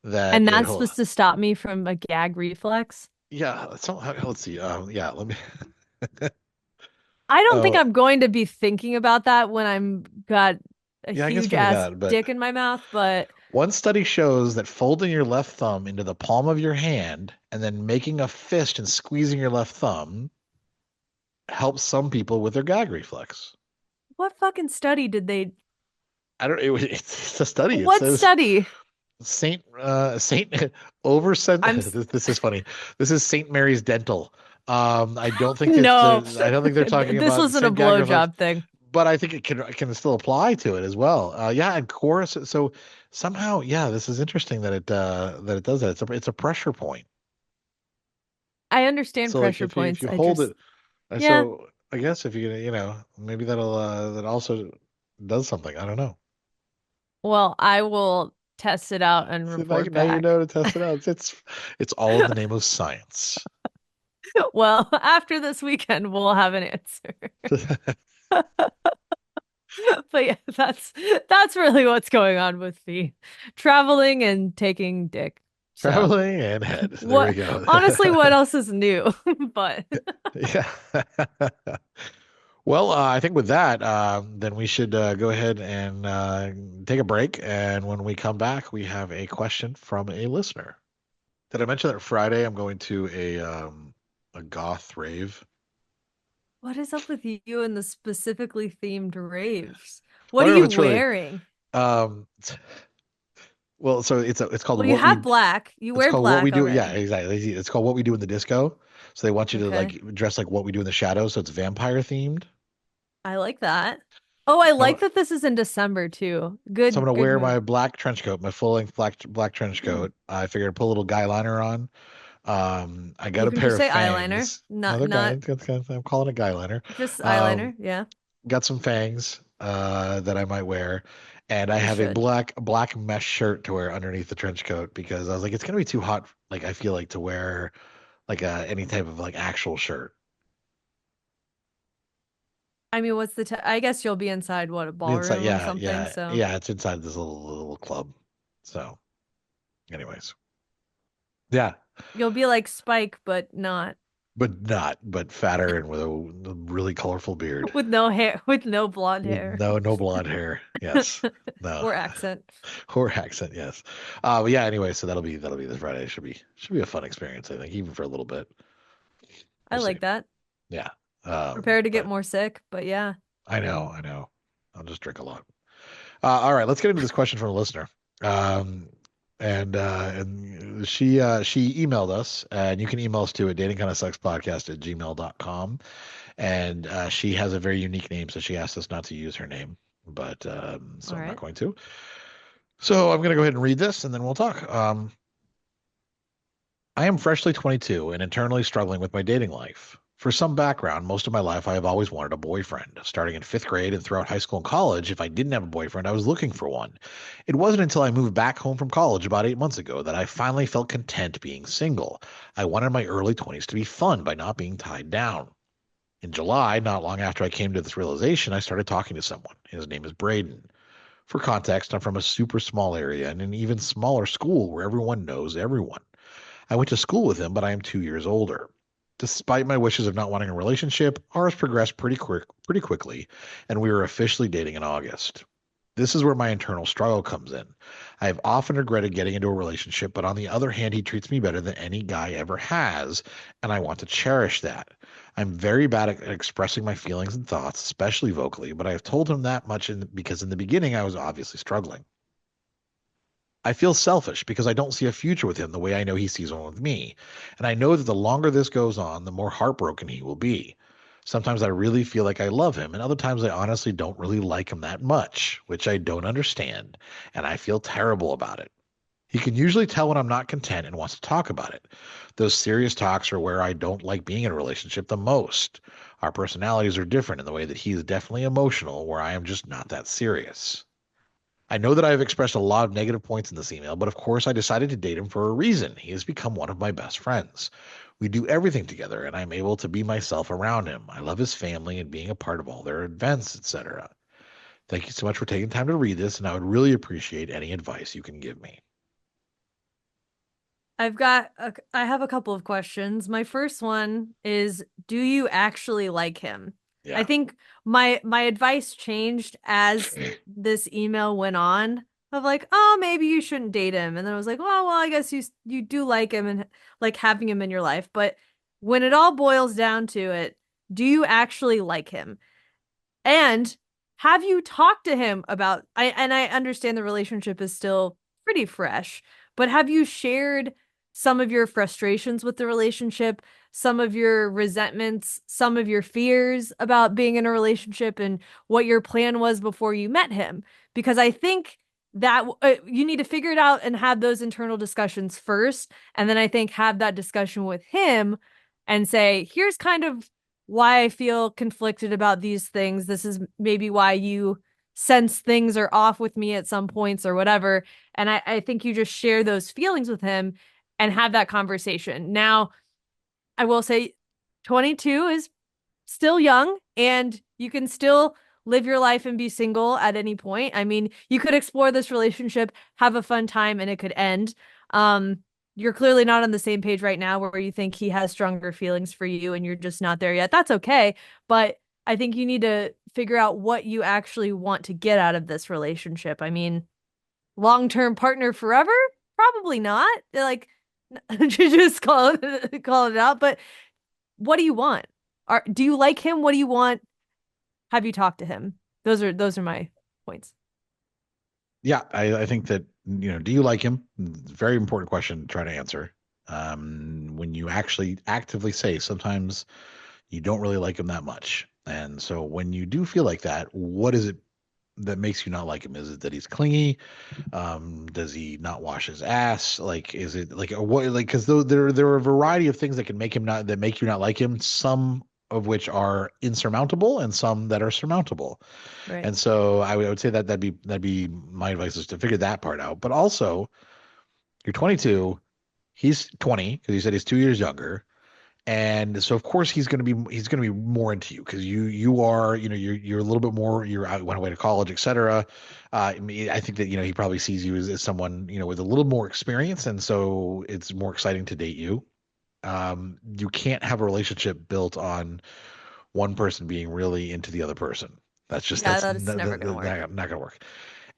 S3: that
S2: And
S3: it
S2: that's
S3: hold.
S2: supposed to stop me from a gag reflex.
S3: Yeah, let's see. Yeah, let me.
S2: I don't think
S3: Oh,
S2: I'm going to be thinking about that when I'm got a
S3: yeah, I guess
S2: huge
S3: maybe
S2: ass
S3: not. But
S2: dick in my mouth, but
S3: one study shows that folding your left thumb into the palm of your hand and then making a fist and squeezing your left thumb helps some people with their gag reflex.
S2: what fucking study did they
S3: I don't. It's a study. It
S2: What
S3: says
S2: study?
S3: Saint over
S2: I'm
S3: this is funny. This is Saint Mary's Dental. I don't think
S2: no.
S3: I don't think they're talking
S2: This
S3: about
S2: wasn't a
S3: Saint Gagrifies,
S2: blowjob thing.
S3: but I think it can still apply to it as well. Yeah, and chorus. So somehow, yeah, this is interesting that it does that. It's a pressure point.
S2: I understand
S3: So like
S2: pressure
S3: if
S2: points.
S3: you
S2: I
S3: hold
S2: just
S3: it,
S2: yeah.
S3: so I guess if maybe that'll that also does something. I don't know.
S2: Well, I will test it out and
S3: See,
S2: report
S3: now you
S2: back.
S3: know to test it out. It's all in the name of science.
S2: Well, after this weekend, we'll have an answer. But yeah, that's really what's going on with me. Traveling and taking dick. So
S3: Traveling and head. There we
S2: what
S3: go.
S2: honestly, what else is new? But
S3: Yeah. Well, I think with that, then we should go ahead and take a break. And when we come back, we have a question from a listener. Did I mention that Friday I'm going to a goth rave?
S2: what is up with you and the specifically themed raves?
S3: Well,
S2: What
S3: I
S2: are
S3: don't know
S2: you
S3: if it's really
S2: wearing?
S3: um well, so it's called
S2: Well, you
S3: what we
S2: have black. You
S3: it's
S2: wear
S3: called what we
S2: black
S3: do. Yeah,
S2: already.
S3: exactly. It's called what we do in the disco. So they want you to
S2: Okay.
S3: like dress like what we do in the shadows. So it's vampire themed.
S2: I like that. Oh, I
S3: So
S2: like that this is in December too.
S3: So I'm
S2: Good,
S3: gonna
S2: good
S3: wear
S2: move.
S3: my black trench coat, my full length black trench coat. I figured I'd put a little guy liner on. I got
S2: You
S3: a
S2: can
S3: pair
S2: just
S3: of
S2: say eyeliner,
S3: fangs.
S2: not
S3: Another guy.
S2: not
S3: I'm calling it guy liner.
S2: just eyeliner.
S3: Um,
S2: Yeah,
S3: got some fangs that I might wear, and I
S2: you
S3: have a
S2: should.
S3: black mesh shirt to wear underneath the trench coat because I was like, it's gonna be too hot. Like I feel like to wear like any type of like actual shirt.
S2: I mean, what's the I guess you'll be inside what, a
S3: The inside,
S2: ballroom or something, so
S3: yeah. It's inside this little club. So, anyways, yeah.
S2: you'll be like Spike, but not
S3: But fatter and with a really colorful beard.
S2: with no hair, with no blonde
S3: With
S2: hair
S3: no blonde hair. Yes. No.
S2: or accent.
S3: Or accent, yes. But yeah, anyway, so that'll be this Friday. Should be a fun experience, I think, even for a little bit.
S2: I
S3: We'll see.
S2: like that.
S3: Yeah.
S2: Prepare to get
S3: But
S2: more sick, but yeah.
S3: I know. I'll just drink a lot. All right, let's get into this question from a listener. Um, and she emailed us, and you can email us too at datingkindasuckspodcast@gmail.com. And she has a very unique name, so she asked us not to use her name, but so
S2: All
S3: I'm not
S2: right.
S3: going to. So I'm going to go ahead and read this, and then we'll talk. I am freshly 22 and internally struggling with my dating life. For some background, most of my life I have always wanted a boyfriend. Starting in fifth grade and throughout high school and college, if I didn't have a boyfriend, I was looking for one. It wasn't until I moved back home from college about 8 months ago that I finally felt content being single. I wanted my early 20s to be fun by not being tied down. In July, not long after I came to this realization, I started talking to someone. His name is Braden. For context, I'm from a super small area and an even smaller school where everyone knows everyone. I went to school with him, but I am 2 years older. Despite my wishes of not wanting a relationship, ours progressed pretty quickly, and we were officially dating in August. This is where my internal struggle comes in. I have often regretted getting into a relationship, but on the other hand, he treats me better than any guy ever has, and I want to cherish that. I'm very bad at expressing my feelings and thoughts, especially vocally, but I have told him that much because in the beginning I was obviously struggling. I feel selfish because I don't see a future with him the way I know he sees one with me. And I know that the longer this goes on, the more heartbroken he will be. Sometimes I really feel like I love him, and other times I honestly don't really like him that much, which I don't understand, and I feel terrible about it. He can usually tell when I'm not content and wants to talk about it. Those serious talks are where I don't like being in a relationship the most. Our personalities are different in the way that he is definitely emotional, where I am just not that serious. I know that I have expressed a lot of negative points in this email, but of course I decided to date him for a reason. He has become one of my best friends. We do everything together, and I'm able to be myself around him. I love his family and being a part of all their events, etc. Thank you so much for taking time to read this, and I would really appreciate any advice you can give me.
S2: I have a couple of questions. My first one is, do you actually like him? I
S3: Yeah.
S2: think my advice changed as this email went on of like, oh, maybe you shouldn't date him. And then I was like, well, I guess you do like him and like having him in your life. But when it all boils down to it, do you actually like him? And have you talked to him about, I understand the relationship is still pretty fresh, but have you shared some of your frustrations with the relationship, some of your resentments, some of your fears about being in a relationship and what your plan was before you met him? Because I think that you need to figure it out and have those internal discussions first. And then I think have that discussion with him and say, here's kind of why I feel conflicted about these things. This is maybe why you sense things are off with me at some points or whatever. And I think you just share those feelings with him and have that conversation. Now, I will say 22 is still young and you can still live your life and be single at any point. I mean, you could explore this relationship, have a fun time, and it could end. You're clearly not on the same page right now where you think he has stronger feelings for you and you're just not there yet. That's okay. But I think you need to figure out what you actually want to get out of this relationship. I mean, long-term partner forever? Probably not. Like, just call it out. But what do you want? Do you like him? What do you want? Have you talked to him? Those are my points.
S3: Yeah, I think that, do you like him? Very important question to try to answer. When you actually actively say sometimes you don't really like him that much. And so when you do feel like that, what is it that makes you not like him? Is it that he's clingy? Does he not wash his ass? Like, is it like what? Like, because there are a variety of things that can make you not like him. Some of which are insurmountable, and some that are surmountable.
S2: Right.
S3: And so I would say that that'd be my advice, is to figure that part out. But also, you're 22, he's 20 because you said he's 2 years younger. And so of course he's going to be more into you because you are, you're a little bit more, went away to college, etc. I think that, he probably sees you as someone, with a little more experience. And so it's more exciting to date you. You can't have a relationship built on one person being really into the other person. That's
S2: never gonna work.
S3: not gonna work.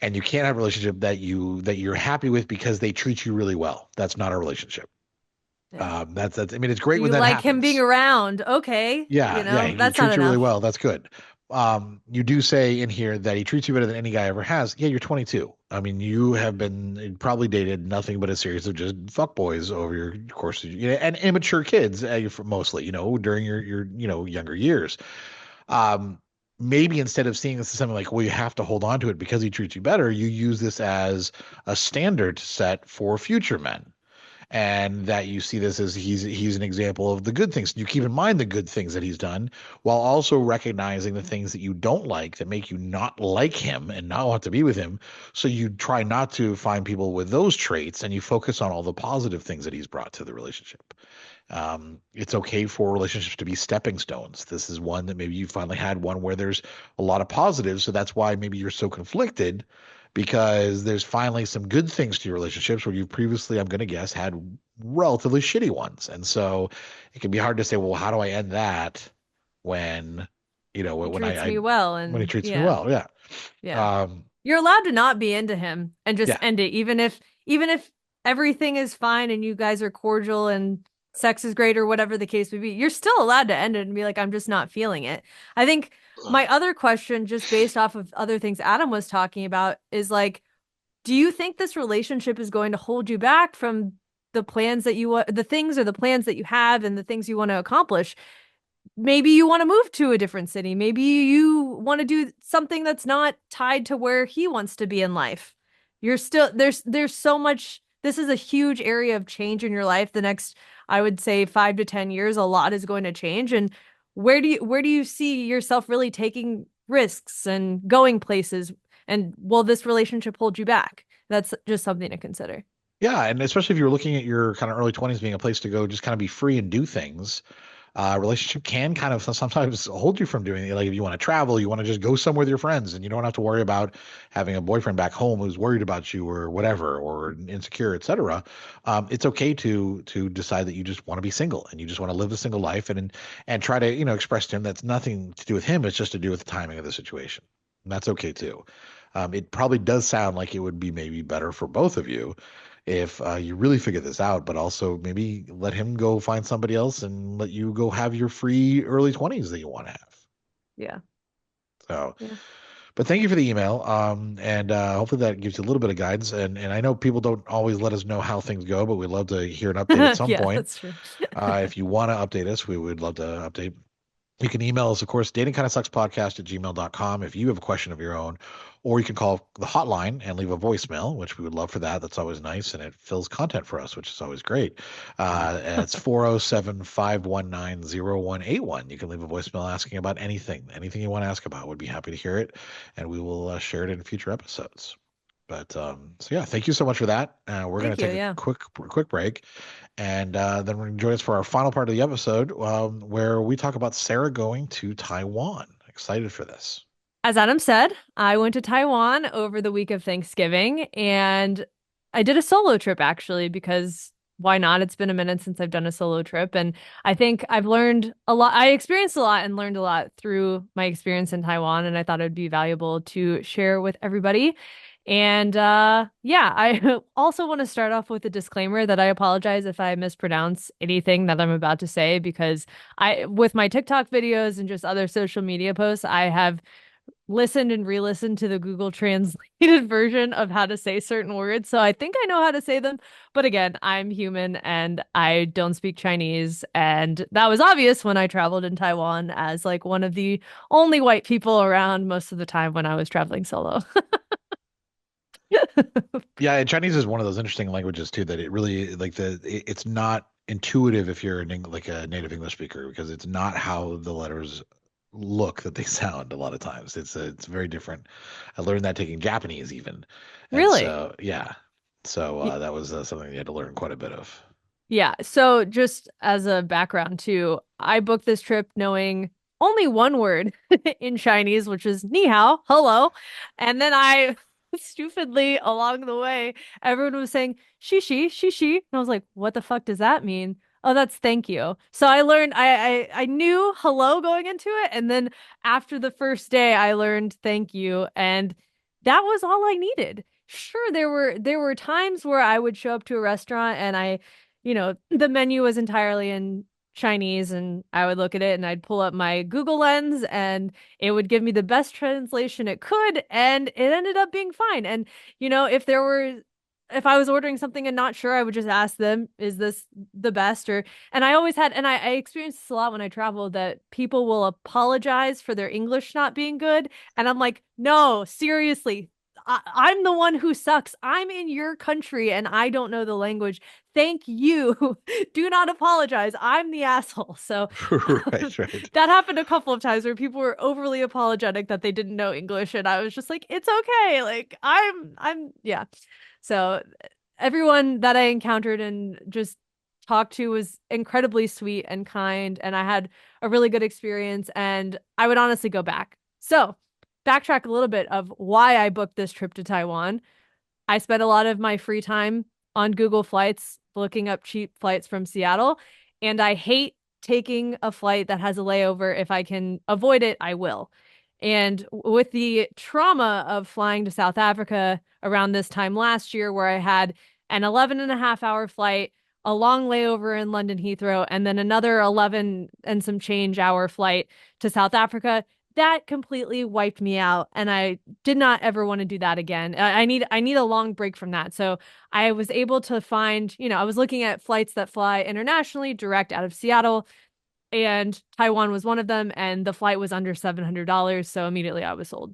S3: And you can't have a relationship that you're happy with because they treat you really well. That's not a relationship.
S2: Yeah.
S3: That's I mean, it's great when
S2: You
S3: that
S2: like
S3: happens.
S2: Him being around. Okay.
S3: Yeah, he
S2: That's
S3: treats
S2: not
S3: you really
S2: enough.
S3: well. That's good. You do say in here that he treats you better than any guy ever has. Yeah, you're 22. I mean, you have been probably dated nothing but a series of just fuckboys over your course, and immature kids, mostly, during your younger years. Um, Maybe instead of seeing this as something like, well, you have to hold on to it because he treats you better, you use this as a standard set for future men. And that you see this as he's an example of the good things. You keep in mind the good things that he's done, while also recognizing the things that you don't like that make you not like him and not want to be with him. So you try not to find people with those traits, and you focus on all the positive things that he's brought to the relationship. It's okay for relationships to be stepping stones. This is one that maybe you finally had one where there's a lot of positives. So that's why maybe you're so conflicted, because there's finally some good things to your relationships where you've previously, I'm going to guess, had relatively shitty ones. And so it can be hard to say, well, how do I end that when, when
S2: Treats me well, and
S3: when he treats me well? Yeah.
S2: Yeah. You're allowed to not be into him and just
S3: Yeah.
S2: end it, even if everything is fine and you guys are cordial and sex is great or whatever the case may be. You're still allowed to end it and be like, I'm just not feeling it. I think my other question, just based off of other things Adam was talking about, is like, do you think this relationship is going to hold you back from the plans that you want, the things or the plans that you have and the things you want to accomplish? Maybe you want to move to a different city. Maybe you want to do something that's not tied to where he wants to be in life. You're still there's so much. This is a huge area of change in your life. The next, I would say, 5 to 10 years, a lot is going to change. And where do you see yourself really taking risks and going places? And will this relationship hold you back? That's just something to consider.
S3: Yeah. And especially if you're looking at your kind of early 20s being a place to go, just kind of be free and do things. Relationship can kind of sometimes hold you from doing it. Like if you want to travel, you want to just go somewhere with your friends, and you don't have to worry about having a boyfriend back home who's worried about you or whatever, or insecure, etc. It's okay to decide that you just want to be single and you just want to live a single life, and try to express to him that's nothing to do with him. It's just to do with the timing of the situation. And that's okay too. It probably does sound like it would be maybe better for both of you if you really figure this out, but also maybe let him go find somebody else and let you go have your free early 20s that you want to have.
S2: Yeah.
S3: So,
S2: Yeah.
S3: But thank you for the email. And hopefully that gives you a little bit of guidance. And I know people don't always let us know how things go, but we'd love to hear an update at some
S2: Yeah,
S3: point.
S2: that's true.
S3: If you want to update us, we would love to update. You can email us, of course, datingkindofsuckspodcast@gmail.com if you have a question of your own, or you can call the hotline and leave a voicemail, which we would love for that. That's always nice, and it fills content for us, which is always great. And it's 407-519-0181. You can leave a voicemail asking about anything you want to ask about. We'd be happy to hear it, and we will share it in future episodes. But so yeah, thank you so much for that. We're going
S2: Thank
S3: to
S2: you.
S3: take
S2: Yeah.
S3: a quick break, and then we're going to join us for our final part of the episode, where we talk about Sarah going to Taiwan. Excited for this.
S2: As Adam said, I went to Taiwan over the week of Thanksgiving, and I did a solo trip actually, because why not? It's been a minute since I've done a solo trip, and I think I've learned a lot. I experienced a lot and learned a lot through my experience in Taiwan, and I thought it would be valuable to share with everybody. And yeah, I also want to start off with a disclaimer that I apologize if I mispronounce anything that I'm about to say, because with my TikTok videos and just other social media posts, I have listened and re-listened to the Google translated version of how to say certain words. So I think I know how to say them. But again, I'm human and I don't speak Chinese. And that was obvious when I traveled in Taiwan as like one of the only white people around most of the time when I was traveling solo.
S3: Yeah, and Chinese is one of those interesting languages too that it really it's not intuitive if you're like a native English speaker, because it's not how the letters look that they sound a lot of times. It's very different. I learned that taking Japanese even. And
S2: Really?
S3: so yeah. So that was something you had to learn quite a bit of.
S2: Yeah. So just as a background too, I booked this trip knowing only one word in Chinese, which is ni hao, hello. And then I stupidly along the way, everyone was saying shishi, shishi. And I was like, what the fuck does that mean? Oh, that's thank you. So I learned I knew hello going into it. And then after the first day, I learned thank you. And that was all I needed. Sure, there were times where I would show up to a restaurant and the menu was entirely in Chinese, and I would look at it and I'd pull up my Google Lens and it would give me the best translation it could, and it ended up being fine. And if I was ordering something and not sure, I would just ask them, is this the best? And I always had, and I experienced this a lot when I traveled, that people will apologize for their English not being good. And I'm like, no, seriously, I'm the one who sucks. I'm in your country and I don't know the language. Thank you. Do not apologize. I'm the asshole. So
S3: Right.
S2: that happened a couple of times where people were overly apologetic that they didn't know English. And I was just like, it's okay. Like yeah. So everyone that I encountered and just talked to was incredibly sweet and kind. And I had a really good experience and I would honestly go back. So backtrack a little bit of why I booked this trip to Taiwan. I spent a lot of my free time on Google Flights looking up cheap flights from Seattle, and I hate taking a flight that has a layover. If I can avoid it, I will. And with the trauma of flying to South Africa around this time last year, where I had an 11 and a half hour flight, a long layover in London Heathrow, and then another 11 and some change hour flight to South Africa, that completely wiped me out, and I did not ever want to do that again. I need a long break from that. So I was able to find, I was looking at flights that fly internationally direct out of Seattle, and Taiwan was one of them, and the flight was under $700, so immediately I was sold.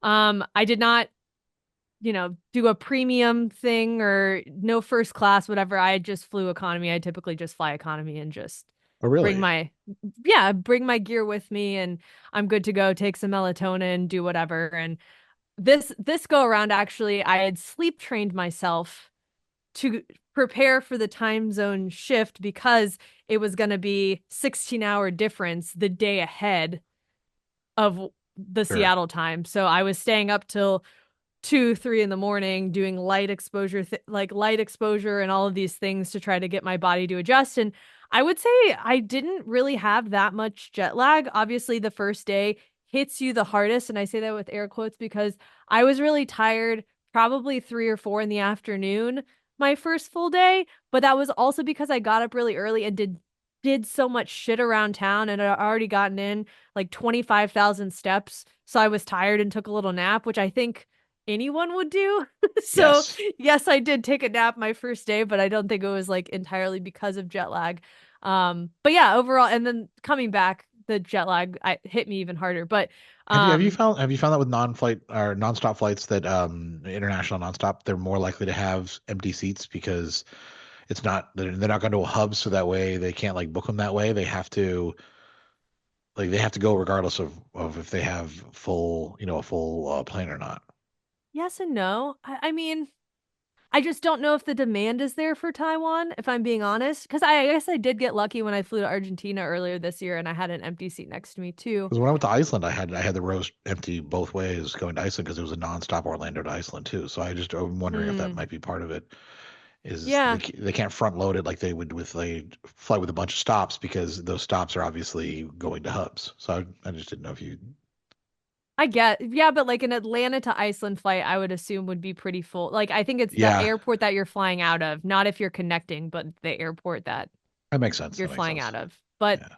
S2: I did not, do a premium thing or no first class, whatever. I just flew economy. I typically just fly economy and just
S3: Oh,
S2: bring
S3: really?
S2: my gear with me, and I'm good to go, take some melatonin, do whatever. And this go around, actually, I had sleep trained myself to prepare for the time zone shift because it was going to be 16-hour difference the day ahead of the
S3: Sure.
S2: Seattle time. So I was staying up till 2, 3 in the morning doing light exposure, like light exposure and all of these things to try to get my body to adjust. And I would say I didn't really have that much jet lag. Obviously, the first day hits you the hardest. And I say that with air quotes because I was really tired, probably 3 or 4 in the afternoon, my first full day. But that was also because I got up really early and did did so much shit around town and I'd already gotten in like 25,000 steps. So I was tired and took a little nap, which I think anyone would do. So
S3: Yes.
S2: yes, I did take a nap my first day, but I don't think it was like entirely because of jet lag. But yeah, overall, and then coming back, the jet lag hit me even harder. But um,
S3: Have you found that with non-flight or nonstop flights that international nonstop, they're more likely to have empty seats because it's not they're not going to a hub, so that way they can't like book them that way. They have to go regardless of if they have full, a full plane or not.
S2: yes and no. I mean, I just don't know if the demand is there for Taiwan, if I'm being honest. Because I guess I did get lucky when I flew to Argentina earlier this year and I had an empty seat next to me too.
S3: Because when I went to Iceland, I had the rows empty both ways going to Iceland because it was a nonstop Orlando to Iceland too. So I'm wondering if that
S2: Mm,
S3: might be part of it. Is
S2: yeah,
S3: they can't front load it like they would with a flight with a bunch of stops because those stops are obviously going to hubs. So I just didn't know if you.
S2: yeah, but like an Atlanta to Iceland flight, I would assume would be pretty full. Like, I think it's the
S3: Yeah,
S2: airport that you're flying out of, not if you're connecting, but the airport that
S3: that makes sense.
S2: you're
S3: That makes
S2: flying
S3: sense.
S2: out of. But
S3: Yeah.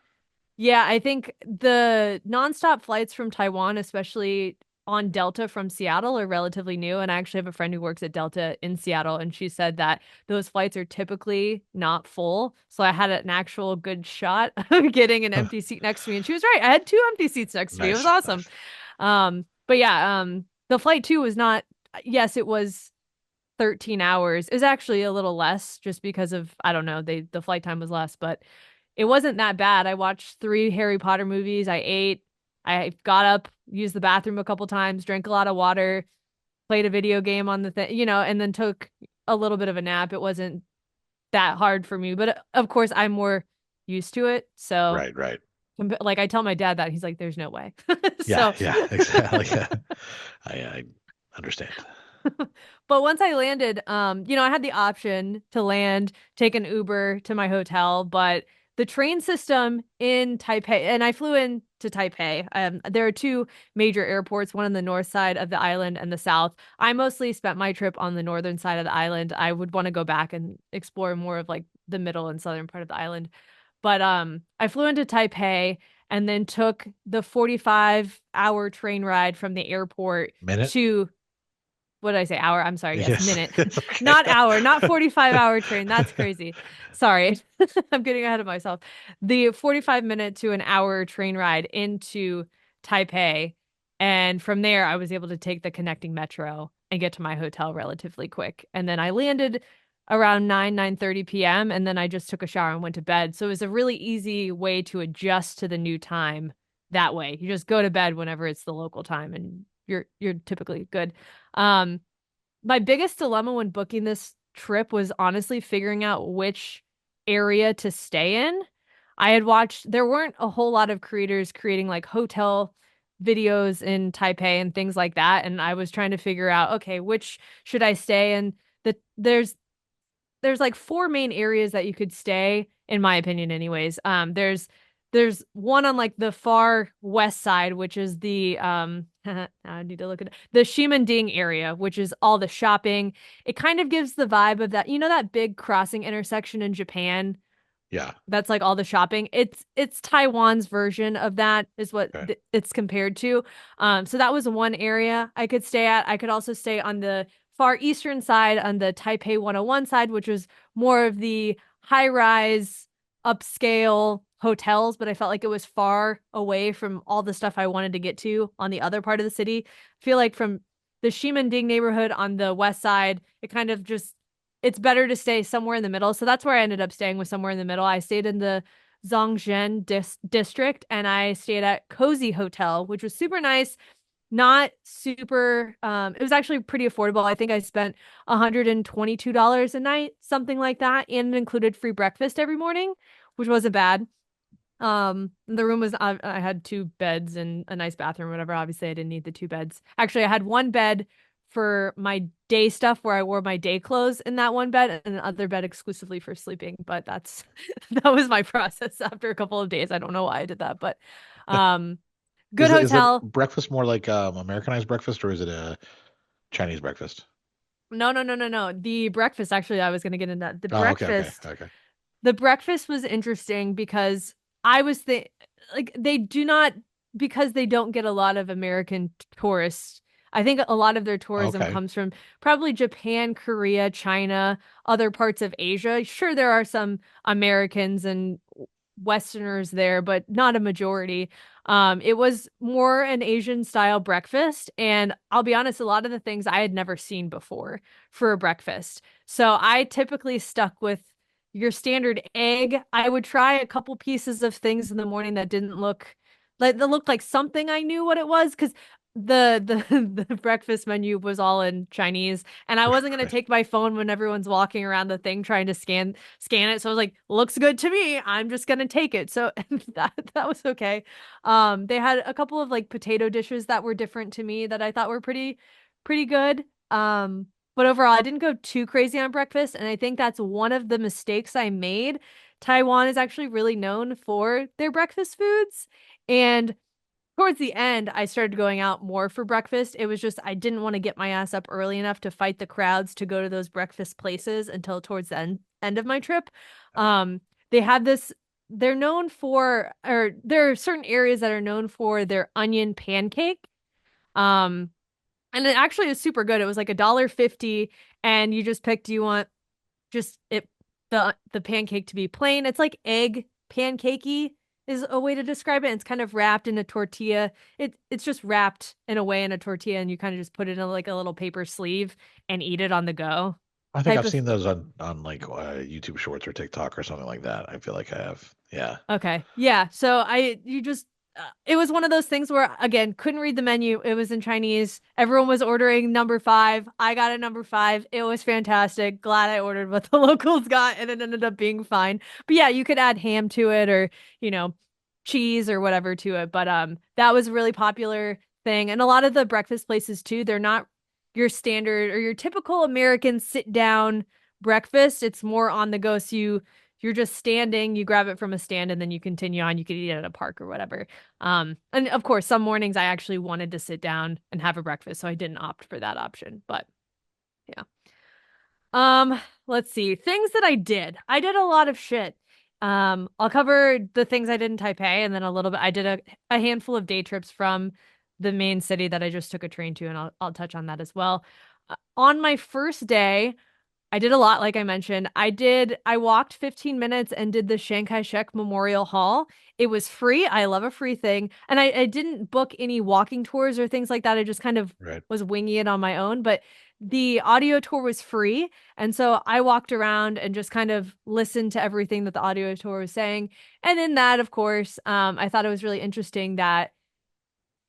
S2: yeah, I think the nonstop flights from Taiwan, especially on Delta from Seattle, are relatively new. And I actually have a friend who works at Delta in Seattle, and she said that those flights are typically not full. So I had an actual good shot of getting an
S3: Huh.
S2: empty seat next to me. And she was right. I had two empty seats next to me. It was
S3: Nice,
S2: awesome.
S3: nice.
S2: But yeah, the flight too was not, yes, it was 13 hours. It was actually a little less just because of, I don't know, the flight time was less, but it wasn't that bad. I watched 3 Harry Potter movies. I ate. I got up, used the bathroom a couple times, drank a lot of water, played a video game on the thing, and then took a little bit of a nap. It wasn't that hard for me, but of course I'm more used to it. So,
S3: Right, right.
S2: like I tell my dad that he's like, "There's no way."
S3: Yeah,
S2: So,
S3: yeah, exactly. I understand.
S2: but once I landed, I had the option to land, take an Uber to my hotel, but the train system in Taipei, and I flew in to Taipei. There are two major airports, one on the north side of the island and the south. I mostly spent my trip on the northern side of the island. I would want to go back and explore more of like the middle and southern part of the island. But I flew into Taipei and then took the 45-hour train ride from the airport
S3: Minute?
S2: to, what did I say? Hour? I'm sorry. Yes,
S3: Yes,
S2: minute.
S3: it's okay.
S2: Not hour, not 45-hour train. That's crazy. Sorry. I'm getting ahead of myself. The 45-minute to an hour train ride into Taipei. And from there, I was able to take the connecting metro and get to my hotel relatively quick. And then I landed around 9:30 p.m. And then I just took a shower and went to bed. So it was a really easy way to adjust to the new time that way. You just go to bed whenever it's the local time and you're typically good. Um, my biggest dilemma when booking this trip was honestly figuring out which area to stay in. I had watched, there weren't a whole lot of creators creating like hotel videos in Taipei and things like that. And I was trying to figure out, okay, which should I stay in? There's like 4 main areas that you could stay, in my opinion, anyways. There's one on like the far west side, which is the I need to look at the Ximending area, which is all the shopping. It kind of gives the vibe of that, that big crossing intersection in Japan
S3: Yeah.
S2: that's like all the shopping. It's Taiwan's version of that is what
S3: Okay.
S2: it's compared to. So that was one area I could stay at. I could also stay on the far eastern side on the Taipei 101 side, which was more of the high-rise upscale hotels, but I felt like it was far away from all the stuff I wanted to get to on the other part of the city. I feel like from the Ximending neighborhood on the west side, it kind of just it's better to stay somewhere in the middle. So that's where I ended up staying, was somewhere in the middle. I stayed in the Zhongzhen district and I stayed at Cozy Hotel, which was super nice. Not super, it was actually pretty affordable. I think I spent $122 a night, something like that, and it included free breakfast every morning, which wasn't bad. The room was, I had 2 beds and a nice bathroom, whatever. Obviously, I didn't need the 2 beds. Actually, I had one bed for my day stuff where I wore my day clothes in that one bed and another bed exclusively for sleeping. But that was my process after a couple of days. I don't know why I did that, but um good
S3: Is the
S2: hotel.
S3: breakfast more like Americanized breakfast or is it a Chinese breakfast?
S2: No, no, no, no, no. The breakfast, actually, I was gonna get into that. The
S3: Oh, okay, okay,
S2: breakfast,
S3: okay.
S2: the breakfast was interesting because I was like they do not because they don't get a lot of American tourists. I think a lot of their tourism
S3: Okay.
S2: comes from probably Japan, Korea, China, other parts of Asia. Sure, there are some Americans and Westerners there, but not a majority. It was more an Asian style breakfast, and I'll be honest, a lot of the things I had never seen before for a breakfast. So I typically stuck with your standard egg. I would try a couple pieces of things in the morning that didn't look like that looked like something I knew what it was because the breakfast menu was all in Chinese, and I wasn't gonna
S3: Right.
S2: take my phone when everyone's walking around the thing trying to scan it. So I was like, looks good to me. I'm just gonna take it. So that was okay. They had a couple of like potato dishes that were different to me that I thought were pretty good. But overall, I didn't go too crazy on breakfast, and I think that's one of the mistakes I made. Taiwan is actually really known for their breakfast foods, and towards the end, I started going out more for breakfast. It was just I didn't want to get my ass up early enough to fight the crowds to go to those breakfast places until towards the end of my trip. They had this, they're known for, or there are certain areas that are known for their onion pancake. Um, and it actually is super good. It was like $1.50, and you just picked, do you want just it the pancake to be plain? It's like egg pancakey is a way to describe it. It's kind of wrapped in a tortilla. It's just wrapped in a way in a tortilla, and you kind of just put it in like a little paper sleeve and eat it on the go
S3: I think
S2: type
S3: I've
S2: of.
S3: seen those on like YouTube Shorts or TikTok or something like that. I feel like I have. Yeah.
S2: Okay. Yeah. So you just, it was one of those things where, again, couldn't read the menu. It was in Chinese. Everyone was ordering number five. I got a number five. It was fantastic. Glad I ordered what the locals got, and it ended up being fine. But yeah, you could add ham to it or, you know, cheese or whatever to it. But that was a really popular thing. And a lot of the breakfast places too, they're not your standard or your typical American sit down breakfast. It's more on the go. So you're just standing, you grab it from a stand, and then you continue on. You could eat it at a park or whatever. And of course, some mornings I actually wanted to sit down and have a breakfast, so I didn't opt for that option. But yeah. Let's see. Things that I did. I did a lot of shit. I'll cover the things I did in Taipei and then a little bit. I did a handful of day trips from the main city that I just took a train to, and I'll touch on that as well. On my first day, I did a lot, like I mentioned. I walked 15 minutes and did the Chiang Kai-shek Memorial Hall. It was free. I love a free thing. And I didn't book any walking tours or things like that. I just kind of
S3: Right.
S2: was winging it on my own. But the audio tour was free. And so I walked around and just kind of listened to everything that the audio tour was saying. And in that, of course, I thought it was really interesting that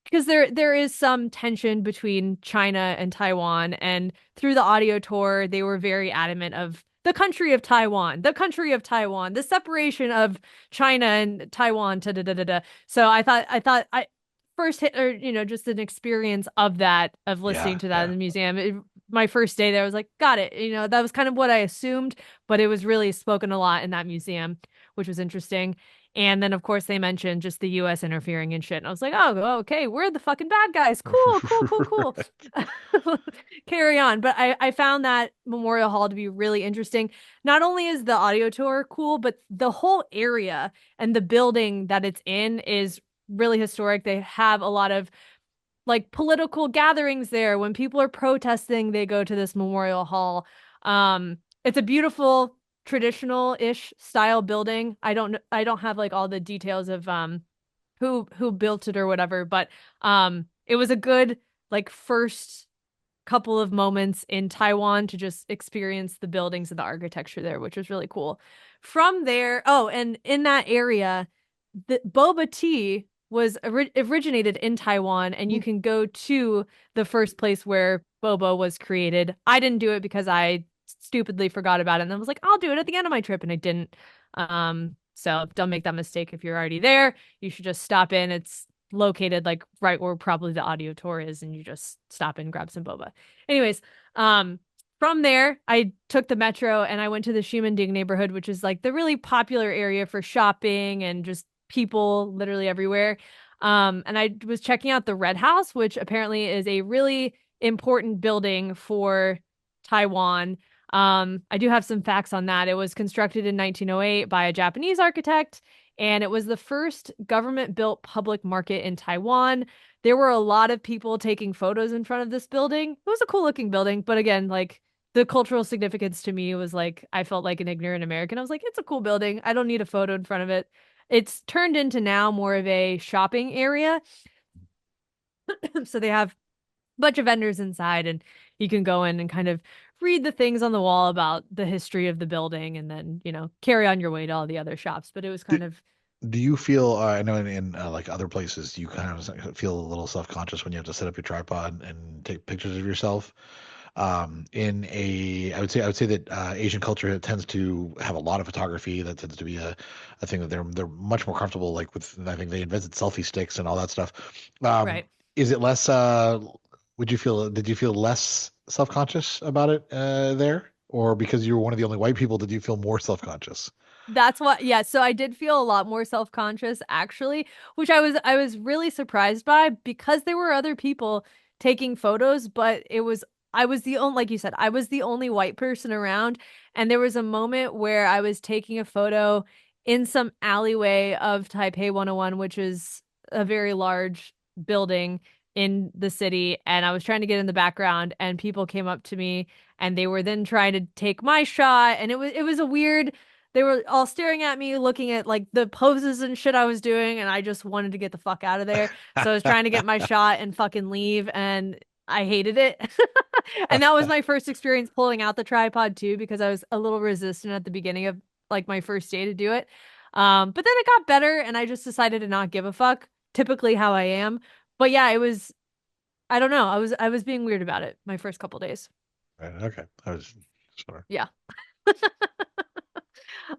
S2: because there is some tension between China and Taiwan, and through the audio tour they were very adamant of the country of Taiwan, the country of Taiwan, the separation of China and Taiwan. Da, da, da, da, da. So I thought I first hit, or just an experience of that, of listening
S3: Yeah.
S2: to that in
S3: Yeah.
S2: the museum. My first day there, I was like, got it. That was kind of what I assumed, but it was really spoken a lot in that museum, which was interesting. And then, of course, they mentioned just the US interfering in shit. And I was like, oh, okay, we're the fucking bad guys. Cool, cool, cool, cool. Carry on. But I found that Memorial Hall to be really interesting. Not only is the audio tour cool, but the whole area and the building that it's in is really historic. They have a lot of like political gatherings there. When people are protesting, they go to this Memorial Hall. It's a beautiful traditional-ish style building. I don't have like all the details of who built it or whatever, but it was a good like first couple of moments in Taiwan to just experience the buildings and the architecture there, which was really cool. From there, oh, and in that area, the boba tea was originated in Taiwan, and you can go to the first place where boba was created. I didn't do it because I stupidly forgot about it, and then was like, I'll do it at the end of my trip, and I didn't. So don't make that mistake if you're already there. You should just stop in. It's located like right where probably the audio tour is, and you just stop in, grab some boba. Anyways, from there, I took the metro and I went to the Ximending neighborhood, which is like the really popular area for shopping and just people literally everywhere. And I was checking out the Red House, which apparently is a really important building for Taiwan. I do have some facts on that. It was constructed in 1908 by a Japanese architect, and it was the first government-built public market in Taiwan. There were a lot of people taking photos in front of this building. It was a cool-looking building, but again, like the cultural significance to me was like I felt like an ignorant American. I was like, it's a cool building. I don't need a photo in front of it. It's turned into now more of a shopping area. So they have a bunch of vendors inside, and you can go in and kind of read the things on the wall about the history of the building and then, carry on your way to all the other shops. But it was kind of.
S3: Do you feel, I know in like other places, you kind of feel a little self-conscious when you have to set up your tripod and take pictures of yourself? I would say that Asian culture tends to have a lot of photography. That tends to be a thing that they're much more comfortable like with. I think they invented selfie sticks and all that stuff.
S2: Right.
S3: Is it less? Did you feel less self-conscious about it there, or because you were one of the only white people, did you feel more self-conscious?
S2: That's what, yeah. So I did feel a lot more self-conscious actually, which I was really surprised by because there were other people taking photos, but I was the only, like you said, I was the only white person around. And there was a moment where I was taking a photo in some alleyway of Taipei 101, which is a very large building in the city. And I was trying to get in the background, and people came up to me and they were then trying to take my shot. And it was a weird, they were all staring at me, looking at like the poses and shit I was doing, and I just wanted to get the fuck out of there. So I was trying to get my shot and fucking leave, and I hated it. And that was my first experience pulling out the tripod too, because I was a little resistant at the beginning of like my first day to do it. But then it got better, and I just decided to not give a fuck, typically how I am. But yeah, it was, I don't know. I was being weird about it my first couple days.
S3: Right, okay, I was sure.
S2: Yeah.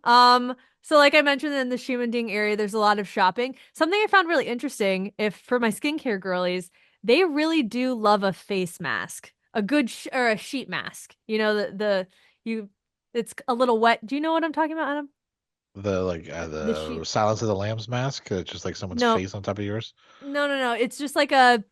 S2: So like I mentioned, in the Ximending area, there's a lot of shopping. Something I found really interesting, if for my skincare girlies, they really do love a face mask, a good or a sheet mask. You, it's a little wet. Do you know what I'm talking about, Adam?
S3: The
S2: Sheet.
S3: Silence of the Lambs mask, just like someone's
S2: No,
S3: face on top of yours.
S2: no. It's just like a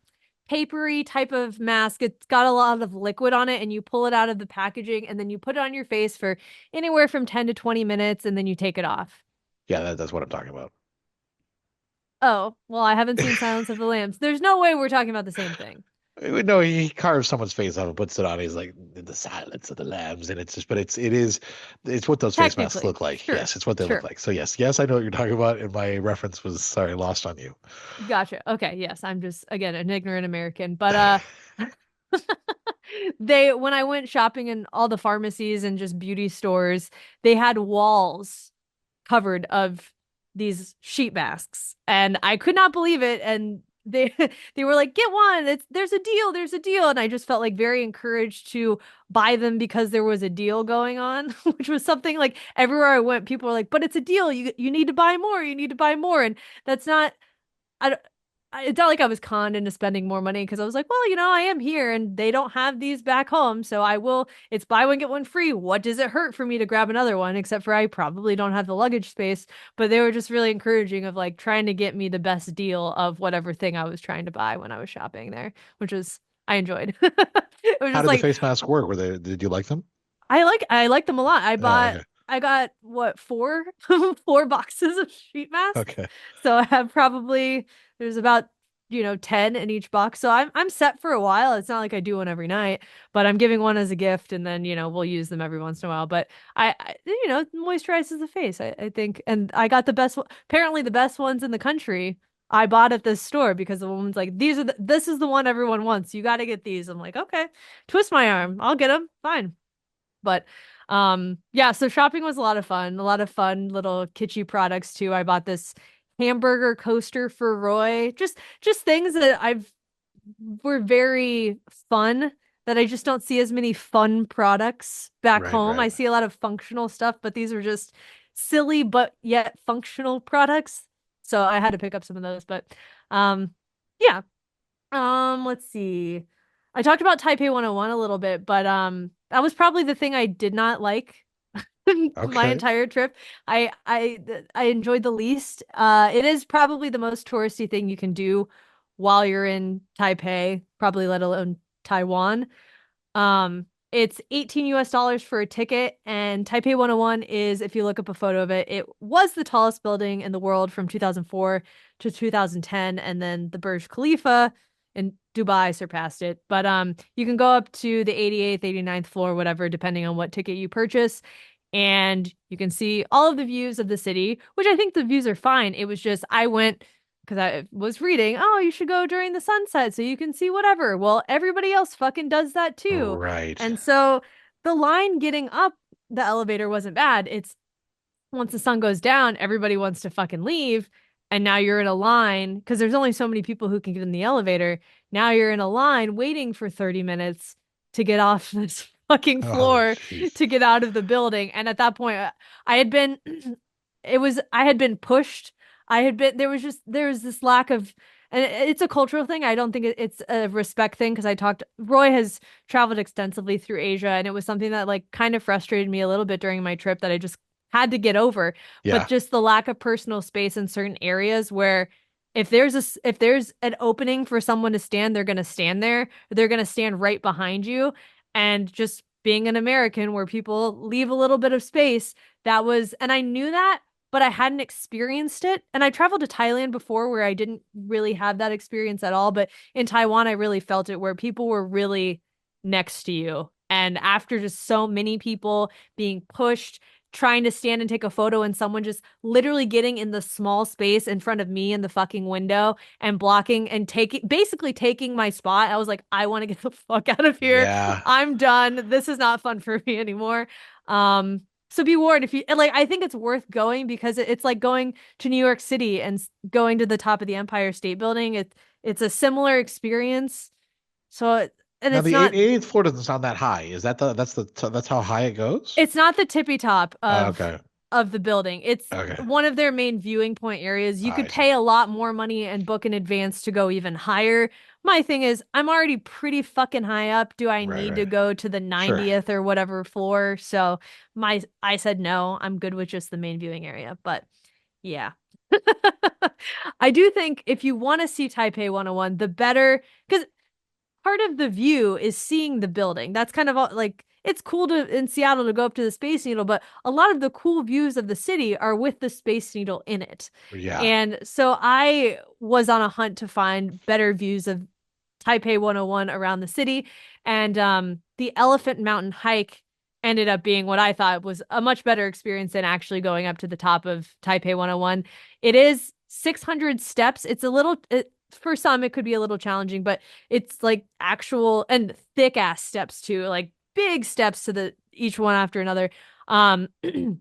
S2: papery type of mask. It's got a lot of liquid on it, and you pull it out of the packaging, and then you put it on your face for anywhere from 10 to 20 minutes, and then you take it off.
S3: Yeah, that's what I'm talking about.
S2: Oh, well, I haven't seen Silence of the Lambs. There's no way we're talking about the same thing.
S3: No, he carves someone's face off and puts it on. He's like the silence of the lambs, and it's just, but it's what those face masks
S2: Technically,
S3: look like.
S2: sure,
S3: Yes, it's what they
S2: sure.
S3: look like. So yes, I know what you're talking about, and my reference was sorry lost on you.
S2: Gotcha. Okay, yes, I'm just again an ignorant American, but they when I went shopping in all the pharmacies and just beauty stores, they had walls covered of these sheet masks, and I could not believe it. And they they were like, "Get one! There's a deal!" And I just felt like very encouraged to buy them because there was a deal going on, which was something like everywhere I went, people were like, "But it's a deal! You need to buy more! You need to buy more!" And that's not. I, don't- it's not like I was conned into spending more money, because I was like, well, I am here and they don't have these back home. So I will, it's buy one, get one free. What does it hurt for me to grab another one? Except for I probably don't have the luggage space. But they were just really encouraging of like trying to get me the best deal of whatever thing I was trying to buy when I was shopping there, which was, I enjoyed. It was
S3: How
S2: just
S3: did the
S2: like,
S3: face masks work? Did you like them?
S2: I like them a lot.
S3: Okay,
S2: I got what, four, four boxes of sheet masks.
S3: okay.
S2: So I have probably, there's about, 10 in each box. So I'm set for a while. It's not like I do one every night, but I'm giving one as a gift, and then, we'll use them every once in a while. But moisturizes the face, I think. And I got the best one, apparently the best ones in the country. I bought at this store because the woman's like, this is the one everyone wants. You got to get these. I'm like, okay, twist my arm. I'll get them. Fine. But yeah, so shopping was a lot of fun. A lot of fun little kitschy products too. I bought this hamburger coaster for Roy. Just things that were very fun, that I just don't see as many fun products back
S3: Right,
S2: home.
S3: right.
S2: I see a lot of functional stuff, but these are just silly but yet functional products. So I had to pick up some of those. But yeah. Let's see. I talked about Taipei 101 a little bit, but that was probably the thing I did not like my
S3: Okay.
S2: entire trip. I enjoyed the least. It is probably the most touristy thing you can do while you're in Taipei, probably let alone Taiwan. It's $18 for a ticket, and Taipei 101 is, if you look up a photo of it, it was the tallest building in the world from 2004 to 2010, and then the Burj Khalifa in Dubai surpassed it. But you can go up to the 88th, 89th floor, whatever, depending on what ticket you purchase, and you can see all of the views of the city, which I think the views are fine. It was just I went because I was reading, oh, you should go during the sunset so you can see whatever. Well, everybody else fucking does that too.
S3: Right.
S2: And so the line getting up the elevator wasn't bad. It's once the sun goes down, everybody wants to fucking leave. And now you're in a line because there's only so many people who can get in the elevator. Now you're in a line waiting for 30 minutes to get off this fucking floor to get out of the building. And at that point, I had been, I had been pushed. There was this lack of, and it's a cultural thing. I don't think it's a respect thing because Roy has traveled extensively through Asia, and it was something that like kind of frustrated me a little bit during my trip that I just had to get over.
S3: Yeah.
S2: But just the lack of personal space in certain areas where if there's an opening for someone to stand, they're going to stand there. They're going to stand right behind you. And just being an American where people leave a little bit of space, and I knew that, but I hadn't experienced it. And I traveled to Thailand before where I didn't really have that experience at all. But in Taiwan, I really felt it where people were really next to you. And after just so many people being pushed, trying to stand and take a photo, and someone just literally getting in the small space in front of me in the fucking window and blocking and basically taking my spot. I was like, I want to get the fuck out of here.
S3: Yeah.
S2: I'm done. This is not fun for me anymore. So be warned if you like, I think it's worth going because it's like going to New York City and going to the top of the Empire State Building. It's a similar experience. So and
S3: now
S2: it's
S3: the
S2: not
S3: 88th floor doesn't sound that high. Is that that's how high it goes?
S2: It's not the tippy top of
S3: Okay.
S2: of the building. It's
S3: Okay.
S2: one of their main viewing point areas. You could
S3: I see.
S2: pay a lot more money and book in advance to go even higher. My thing is, I'm already pretty fucking high up. Do I need to go to the 90th or whatever floor? So I said no. I'm good with just the main viewing area. But yeah. I do think if you want to see Taipei 101, the better, because part of the view is seeing the building. That's kind of like, it's cool in Seattle to go up to the Space Needle, but a lot of the cool views of the city are with the Space Needle in it.
S3: Yeah.
S2: And so I was on a hunt to find better views of Taipei 101 around the city. And the Elephant Mountain hike ended up being what I thought was a much better experience than actually going up to the top of Taipei 101. It is 600 steps. It's for some, it could be a little challenging, but it's like actual and thick ass steps too, like big steps to each one after another, to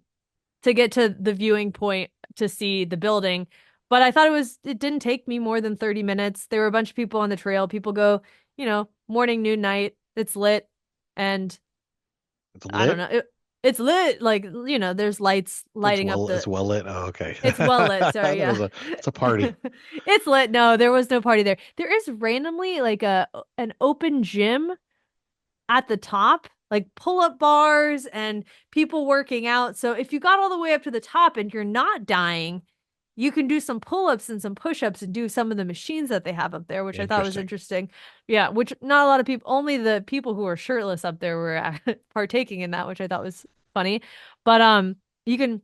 S2: get to the viewing point to see the building. But I thought it didn't take me more than 30 minutes. There were a bunch of people on the trail. People go, morning, noon, night. It's lit. And
S3: it's lit?
S2: I don't know. It's lit, like, there's lights lighting up
S3: It's well lit. Oh, okay.
S2: It's well lit, sorry, yeah.
S3: It's a party.
S2: It's lit. No, there was no party there. There is randomly like an open gym at the top, like pull-up bars and people working out. So if you got all the way up to the top and you're not dying, you can do some pull-ups and some push-ups and do some of the machines that they have up there, which I thought was interesting. Yeah, which not a lot of people, only the people who are shirtless up there were partaking in that, which I thought was funny. But you can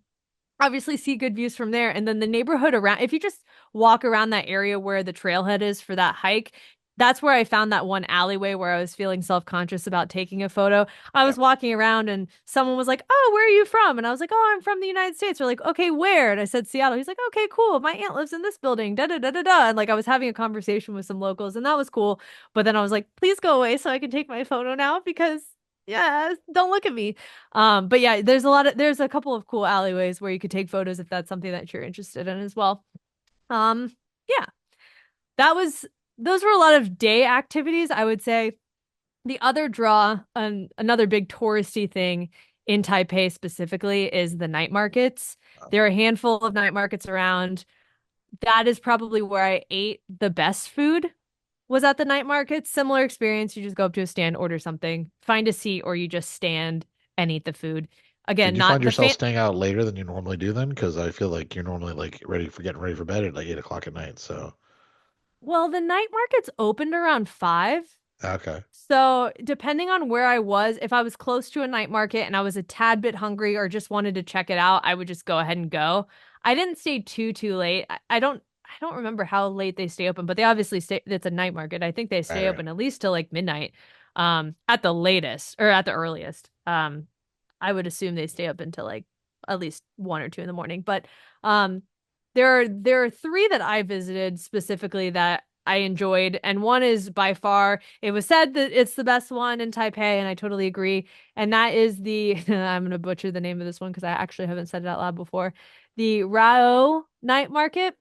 S2: obviously see good views from there. And then the neighborhood around, if you just walk around that area where the trailhead is for that hike, that's where I found that one alleyway where I was feeling self-conscious about taking a photo. I was walking around and someone was like, "Oh, where are you from?" And I was like, "Oh, I'm from the United States." They're like, "Okay, where?" And I said, "Seattle." He's like, "Okay, cool. My aunt lives in this building." Da da da da da. And like I was having a conversation with some locals, and that was cool. But then I was like, "Please go away so I can take my photo now because don't look at me." But yeah, there's a couple of cool alleyways where you could take photos if that's something that you're interested in as well. Yeah. Those were a lot of day activities. I would say the other draw, another big touristy thing in Taipei specifically, is the night markets. There are a handful of night markets around. That is probably where I ate the best food, was at the night markets. Similar experience. You just go up to a stand, order something, find a seat, or you just stand and eat the food. Again,
S3: Did you find yourself staying out later than you normally do then? Because I feel like you're normally like getting ready for bed at like 8 o'clock at night. So
S2: well, the night markets opened around 5.
S3: Okay.
S2: So, depending on where I was, if I was close to a night market and I was a tad bit hungry or just wanted to check it out, I would just go ahead and go. I didn't stay too late. I don't remember how late they stay open, but they obviously stay it's a night market. I think they
S3: Right,
S2: stay
S3: right.
S2: open at least till like midnight. At the latest or at the earliest. I would assume they stay up until like at least 1 or 2 in the morning. But um there are three that I visited specifically that I enjoyed, and one is by far, it was said that it's the best one in Taipei, and I totally agree. And that is the I'm gonna butcher the name of this one because I actually haven't said it out loud before. The Rao Night Market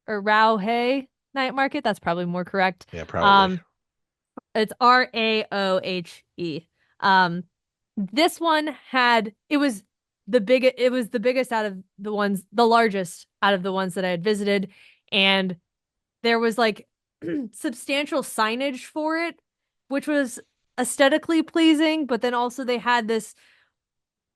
S2: or Rao He Night Market. That's probably more correct.
S3: Yeah, probably.
S2: Um, it's Raohe. This one had it was the biggest out of the ones, the largest out of the ones that I had visited, and there was like substantial signage for it, which was aesthetically pleasing, but then also they had this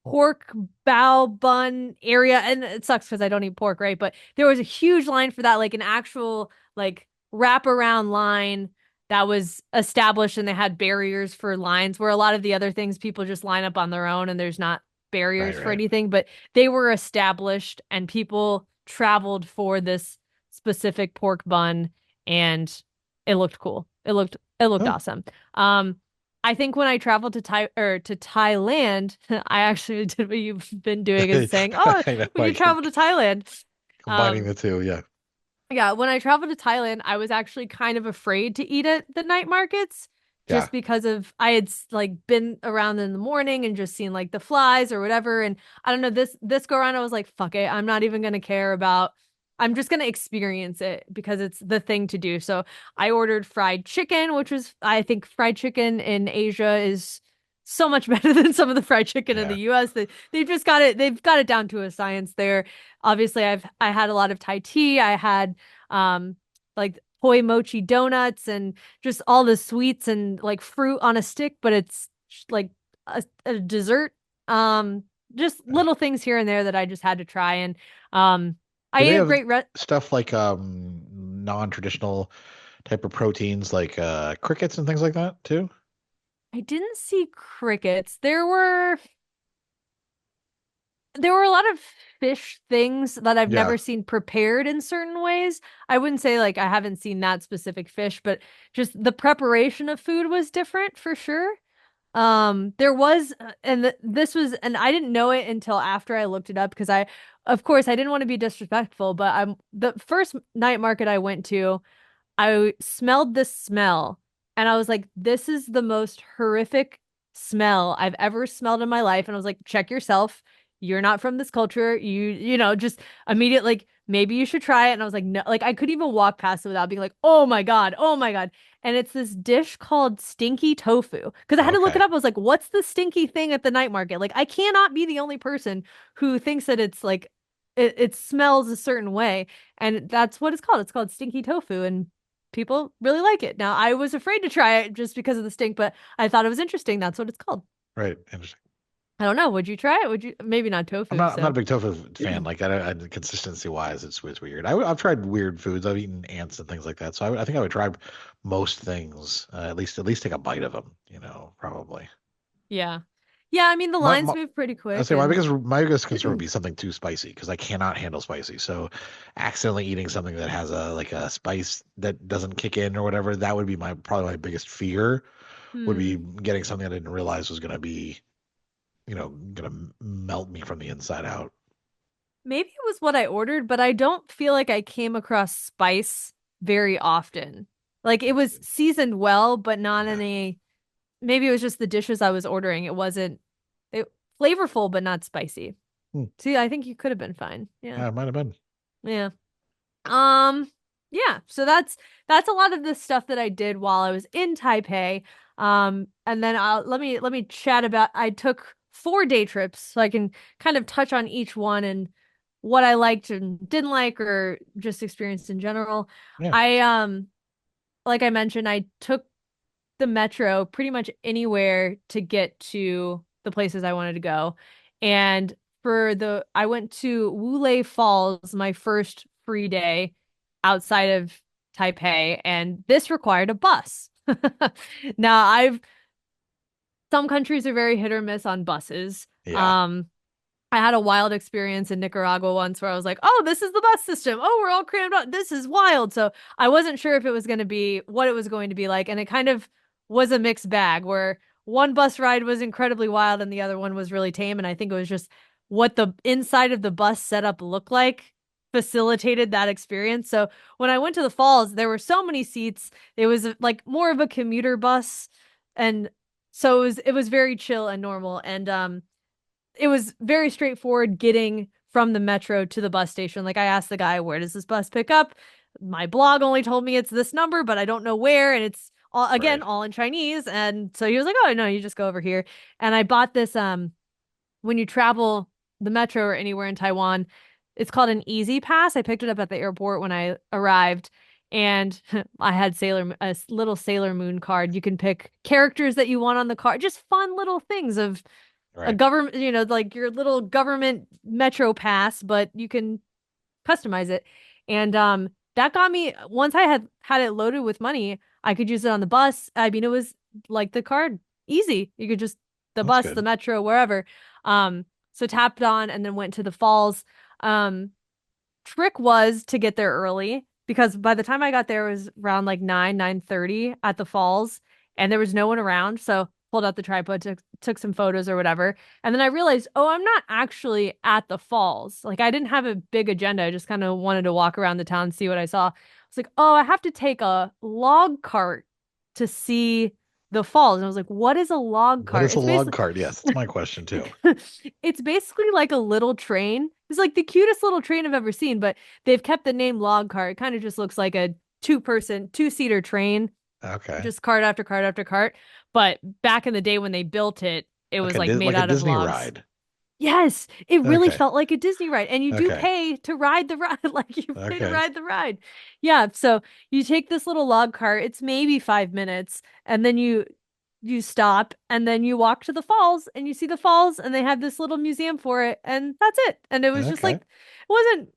S2: pork bow bun area, and it sucks because I don't eat pork, right? But there was a huge line for that, like an actual like wraparound line that was established, and they had barriers for lines where a lot of the other things people just line up on their own and there's not barriers
S3: Right,
S2: for
S3: right.
S2: anything, but they were established and people traveled for this specific pork bun, and it looked cool. It looked
S3: Oh,
S2: awesome. I think when I traveled to Thailand, I actually did what you've been doing is saying, "Oh,
S3: I know,
S2: when you travel to Thailand."
S3: combining
S2: Um,
S3: the two. Yeah.
S2: yeah, when I traveled to Thailand, I was actually kind of afraid to eat at the night markets
S3: Yeah.
S2: just because of I had like been around in the morning and just seen like the flies or whatever. And I don't know, this go around I was like, fuck it. I'm not even gonna care about I'm just gonna experience it because it's the thing to do. So I ordered fried chicken, which was I think fried chicken in Asia is so much better than some of the fried chicken in the
S3: Yeah.
S2: US. They've got it down to a science there. Obviously I had a lot of Thai tea. I had um like poi mochi donuts and just all the sweets and like fruit on a stick, but it's like a dessert. Um, just
S3: Yeah.
S2: little things here and there that I just had to try. And um, I
S3: Do they
S2: ate a
S3: have
S2: great re
S3: stuff like non-traditional type of proteins like crickets and things like that too?
S2: I didn't see crickets. There were a lot of fish things that I've
S3: Yeah.
S2: never seen prepared in certain ways. I wouldn't say like I haven't seen that specific fish, but just the preparation of food was different for sure. There was, this was, and I didn't know it until after I looked it up because of course, I didn't want to be disrespectful, but the first night market I went to, I smelled this smell and I was like, this is the most horrific smell I've ever smelled in my life. And I was like, check yourself. You're not from this culture. Just immediately like maybe you should try it. And I was like, no, like I couldn't even walk past it without being like, oh my God, oh my God. And it's this dish called stinky tofu. Because I had to look it
S3: Okay.
S2: up. I was like, what's the stinky thing at the night market? Like, I cannot be the only person who thinks that it's like it smells a certain way. And that's what it's called. It's called stinky tofu. And people really like it. Now, I was afraid to try it just because of the stink, but I thought it was interesting. That's what it's called.
S3: Right. Interesting.
S2: I don't know. Would you try it? Would you? Maybe not
S3: I'm
S2: tofu.
S3: not. I'm not a
S2: So,
S3: big tofu fan. Like, consistency wise, it's weird. I've tried weird foods. I've eaten ants and things like that. So I think I would try most things. At least take a bite of them. Probably.
S2: yeah. Yeah. I mean, the
S3: My,
S2: lines
S3: my
S2: move pretty
S3: I
S2: quick
S3: say my
S2: and
S3: biggest concern would be something too spicy because I cannot handle spicy. So accidentally eating something that has a spice that doesn't kick in or whatever, that would be probably my biggest fear would be
S2: hmm.
S3: getting something I didn't realize was gonna be, gonna melt me from the inside out.
S2: Maybe it was what I ordered, but I don't feel like I came across spice very often. Like it was seasoned well, but not
S3: Yeah.
S2: in a, maybe it was just the dishes I was ordering. It wasn't it, flavorful, but not spicy.
S3: Hmm.
S2: See, I think you could have been fine. Yeah.
S3: Yeah, it might have been.
S2: Yeah. Um, yeah. So that's a lot of the stuff that I did while I was in Taipei. And then let me chat about I took 4 day trips so I can kind of touch on each one and what I liked and didn't like or just experienced in general.
S3: Yeah.
S2: I like I mentioned, I took the metro pretty much anywhere to get to the places I wanted to go. And I went to Wulei Falls my first free day outside of Taipei, and this required a bus. Now, some countries are very hit or miss on buses.
S3: Yeah.
S2: I had a wild experience in Nicaragua once where I was like, "Oh, this is the bus system. Oh, we're all crammed up. This is wild." So I wasn't sure if it was going to be what it was going to be like, and it kind of was a mixed bag where one bus ride was incredibly wild and the other one was really tame. And I think it was just what the inside of the bus setup looked like facilitated that experience. So when I went to the falls, there were so many seats. It was like more of a commuter bus, and so it was very chill and normal. And it was very straightforward getting from the metro to the bus station. Like I asked the guy, where does this bus pick up? My blog only told me it's this number, but I don't know where. And it's all, again,
S3: Right.
S2: all in Chinese. And so he was like, oh, no, you just go over here. And I bought this, when you travel the metro or anywhere in Taiwan, it's called an Easy Pass. I picked it up at the airport when I arrived. And I had a little Sailor Moon card. You can pick characters that you want on the card, just fun little things of a
S3: Right.
S2: government, like your little government metro pass, but you can customize it. And that got me once I had it loaded with money, I could use it on the bus. I mean, it was like the card easy. You could just the
S3: That's
S2: bus, the
S3: good.
S2: metro, wherever. So tapped on and then went to the falls. Trick was to get there early because by the time I got there it was around like 9:30 at the falls and there was no one around. So pulled out the tripod, took some photos or whatever. And then I realized, oh, I'm not actually at the falls. Like I didn't have a big agenda. I just kind of wanted to walk around the town, see what I saw. I was like, oh, I have to take a log cart to see the falls. And I was like, what is a log
S3: What
S2: cart?
S3: is a
S2: It's
S3: log
S2: basically
S3: cart? Yes, that's my question too.
S2: it's basically like a little train. It's like the cutest little train I've ever seen, but they've kept the name log cart. It kind of just looks like a two-seater train,
S3: Okay.
S2: just cart after cart after cart. But back in the day when they built it, it was like made
S3: Like a
S2: out of
S3: Disney
S2: logs.
S3: ride.
S2: Yes, it really
S3: Okay.
S2: felt like a Disney ride. And you do
S3: Okay.
S2: pay to ride the ride, like you pay to
S3: Okay.
S2: ride the ride. Yeah, so you take this little log cart, it's maybe 5 minutes, and then you stop and then you walk to the falls and you see the falls and they have this little museum for it and that's it. And it was just like
S3: Okay.
S2: it wasn't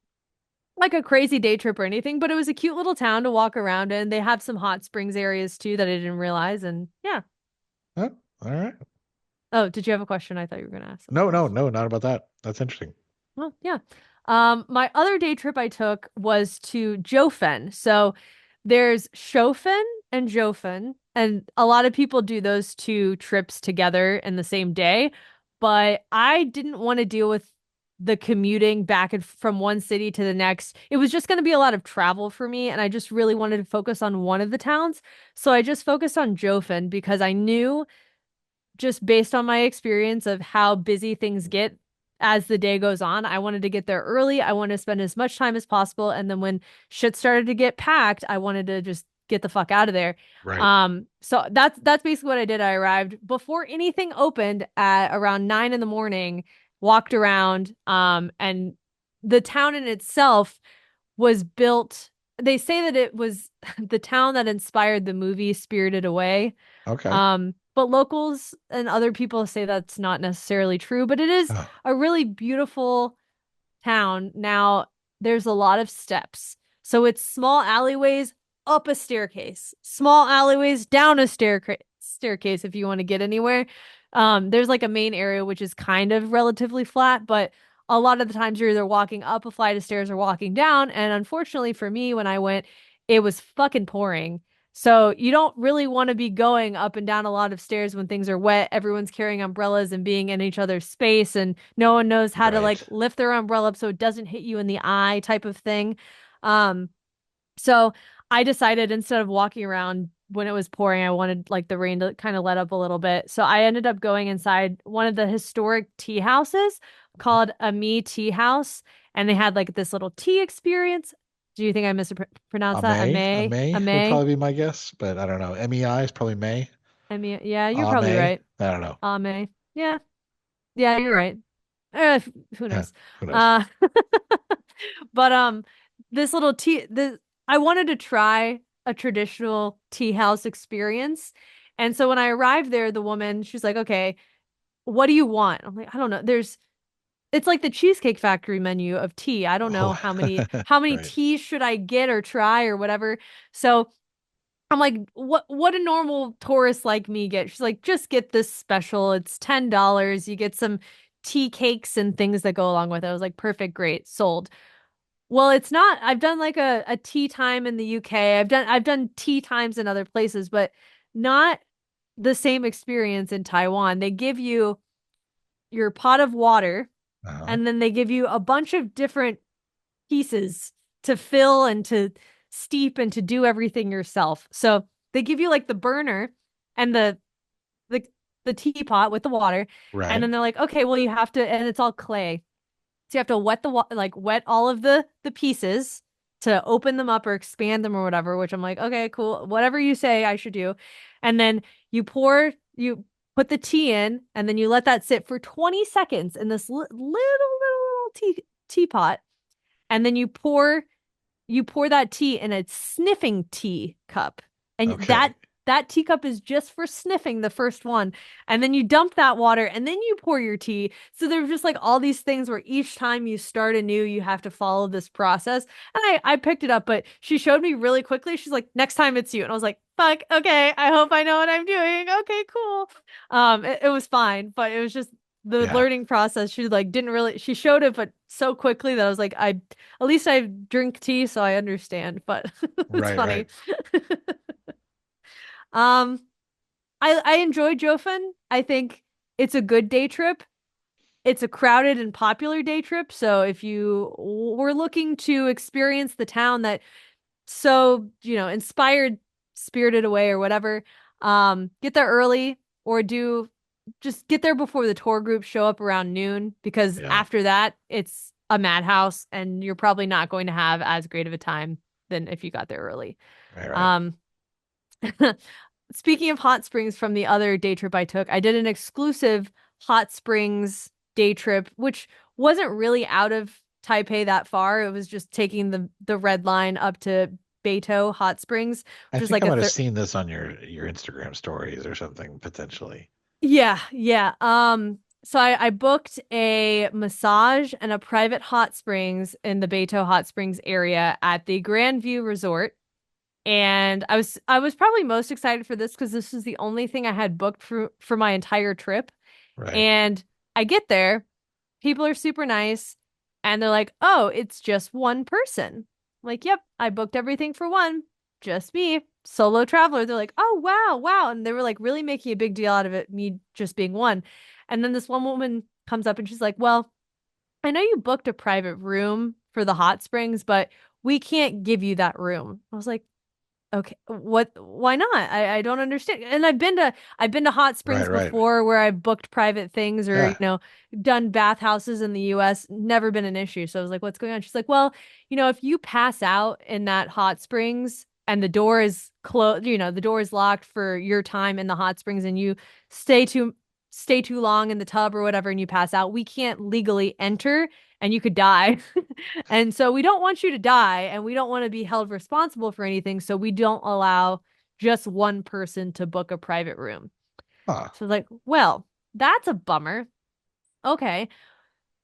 S2: like a crazy day trip or anything, but it was a cute little town to walk around in. They have some hot springs areas too that I didn't realize. And yeah.
S3: Oh, all right.
S2: Oh, did you have a question? I thought you were gonna ask
S3: No,
S2: something
S3: no,
S2: else.
S3: no, not about that. That's interesting.
S2: Well, yeah. My other day trip I took was to Jofen. So there's Shofen and Jofen, and a lot of people do those two trips together in the same day. But I didn't want to deal with the commuting back and from one city to the next. It was just going to be a lot of travel for me, and I just really wanted to focus on one of the towns. So I just focused on Jofen because I knew just based on my experience of how busy things get as the day goes on, I wanted to get there early. I wanted to spend as much time as possible. And then when shit started to get packed, I wanted to just get the fuck out of there.
S3: Right.
S2: So that's basically what I did. I arrived before anything opened at around 9 in the morning, walked around, and the town in itself was built. They say that it was the town that inspired the movie Spirited Away.
S3: Okay.
S2: But locals and other people say that's not necessarily true, but it is
S3: Oh,
S2: a really beautiful town. Now, there's a lot of steps. So it's small alleyways up a staircase, small alleyways down a staircase if you want to get anywhere. There's like a main area which is kind of relatively flat, but a lot of the times you're either walking up a flight of stairs or walking down. And unfortunately for me, when I went, it was fucking pouring. So you don't really want to be going up and down a lot of stairs when things are wet. Everyone's carrying umbrellas and being in each other's space, and no one knows how to like
S3: right.
S2: lift their umbrella up so it doesn't hit you in the eye type of thing. Um, so I decided instead of walking around when it was pouring, I wanted like the rain to kind of let up a little bit. So I ended up going inside one of the historic tea houses called Ami Tea House, and they had like this little tea experience. Do you think I mispronounced that?
S3: A
S2: Ame,
S3: May would
S2: Ame.
S3: probably be my guess, but I don't know. MEI is probably May.
S2: I mean, yeah, you're
S3: A
S2: probably
S3: May.
S2: right.
S3: I don't know.
S2: Ame. Yeah. Yeah, you're right. Who knows?
S3: Who knows?
S2: Uh, but this little I wanted to try a traditional tea house experience. And so when I arrived there, the woman, she's like, "Okay, what do you want?" I'm like, "I don't know. It's like the Cheesecake Factory menu of tea. I don't know
S3: Oh,
S2: how many
S3: right.
S2: teas should I get or try or whatever." So I'm like, what a normal tourist like me get? She's like, just get this special. It's $10. You get some tea cakes and things that go along with it. I was like, perfect, great, sold. Well, it's not. I've done like a tea time in the UK. I've done tea times in other places, but not the same experience in Taiwan. They give you your pot of water,
S3: Uh-huh.
S2: and then they give you a bunch of different pieces to fill and to steep and to do everything yourself. So they give you like the burner and the the teapot with the water, and
S3: Right.
S2: then they're like, okay, well you have to, and it's all clay. So you have to wet wet all of the pieces to open them up or expand them or whatever, which I'm like, okay, cool. Whatever you say I should do. And then you put the tea in and then you let that sit for 20 seconds in this little teapot. And then you pour that tea in a sniffing tea cup. And
S3: Okay.
S2: that teacup is just for sniffing the first one. And then you dump that water and then you pour your tea. So there's just like all these things where each time you start anew, you have to follow this process. And I picked it up, but she showed me really quickly. She's like, next time it's you. And I was like, fuck, okay, I hope I know what I'm doing. Okay, cool. It was fine, but it was just the
S3: Yeah.
S2: learning process. She like didn't really, she showed it, but so quickly that I was like, at least I drink tea, so I understand, but it's
S3: Right.
S2: funny.
S3: Right.
S2: Um, I enjoy Jofen. I think it's a good day trip. It's a crowded and popular day trip, so if you were looking to experience the town that so, inspired Spirited Away or whatever, get there early or do just get there before the tour group show up around noon because
S3: Yeah.
S2: after that it's a madhouse and you're probably not going to have as great of a time than if you got there early.
S3: Right. Right.
S2: Um, Speaking of hot springs from the other day trip I took, I did an exclusive hot springs day trip, which wasn't really out of Taipei that far. It was just taking the red line up to Beito Hot Springs,
S3: I
S2: which is
S3: think
S2: like
S3: I
S2: a
S3: might have seen this on your Instagram stories or something potentially.
S2: yeah, yeah. So I booked a massage and a private hot springs in the Beito Hot Springs area at the Grand View Resort. And I was probably most excited for this because this was the only thing I had booked for my entire trip.
S3: Right.
S2: And I get there, people are super nice, and they're like, "Oh, it's just one person." I'm like, "Yep, I booked everything for one, just me, solo traveler." They're like, "Oh, wow, wow." And they were like really making a big deal out of it, me just being one. And then this one woman comes up and she's like, "Well, I know you booked a private room for the hot springs, but we can't give you that room." I was like, okay, why not? I don't understand. And I've been to hot
S3: Right.
S2: springs
S3: Right.
S2: before where I've booked private things or,
S3: Yeah.
S2: done bathhouses in the US, never been an issue. So I was like, what's going on? She's like, well, if you pass out in that hot springs and the door is closed, the door is locked for your time in the hot springs and you stay too stay too long in the tub or whatever and you pass out, we can't legally enter and you could die. And so we don't want you to die and we don't want to be held responsible for anything. So we don't allow just one person to book a private room.
S3: Huh.
S2: So like, well, that's a bummer. Okay.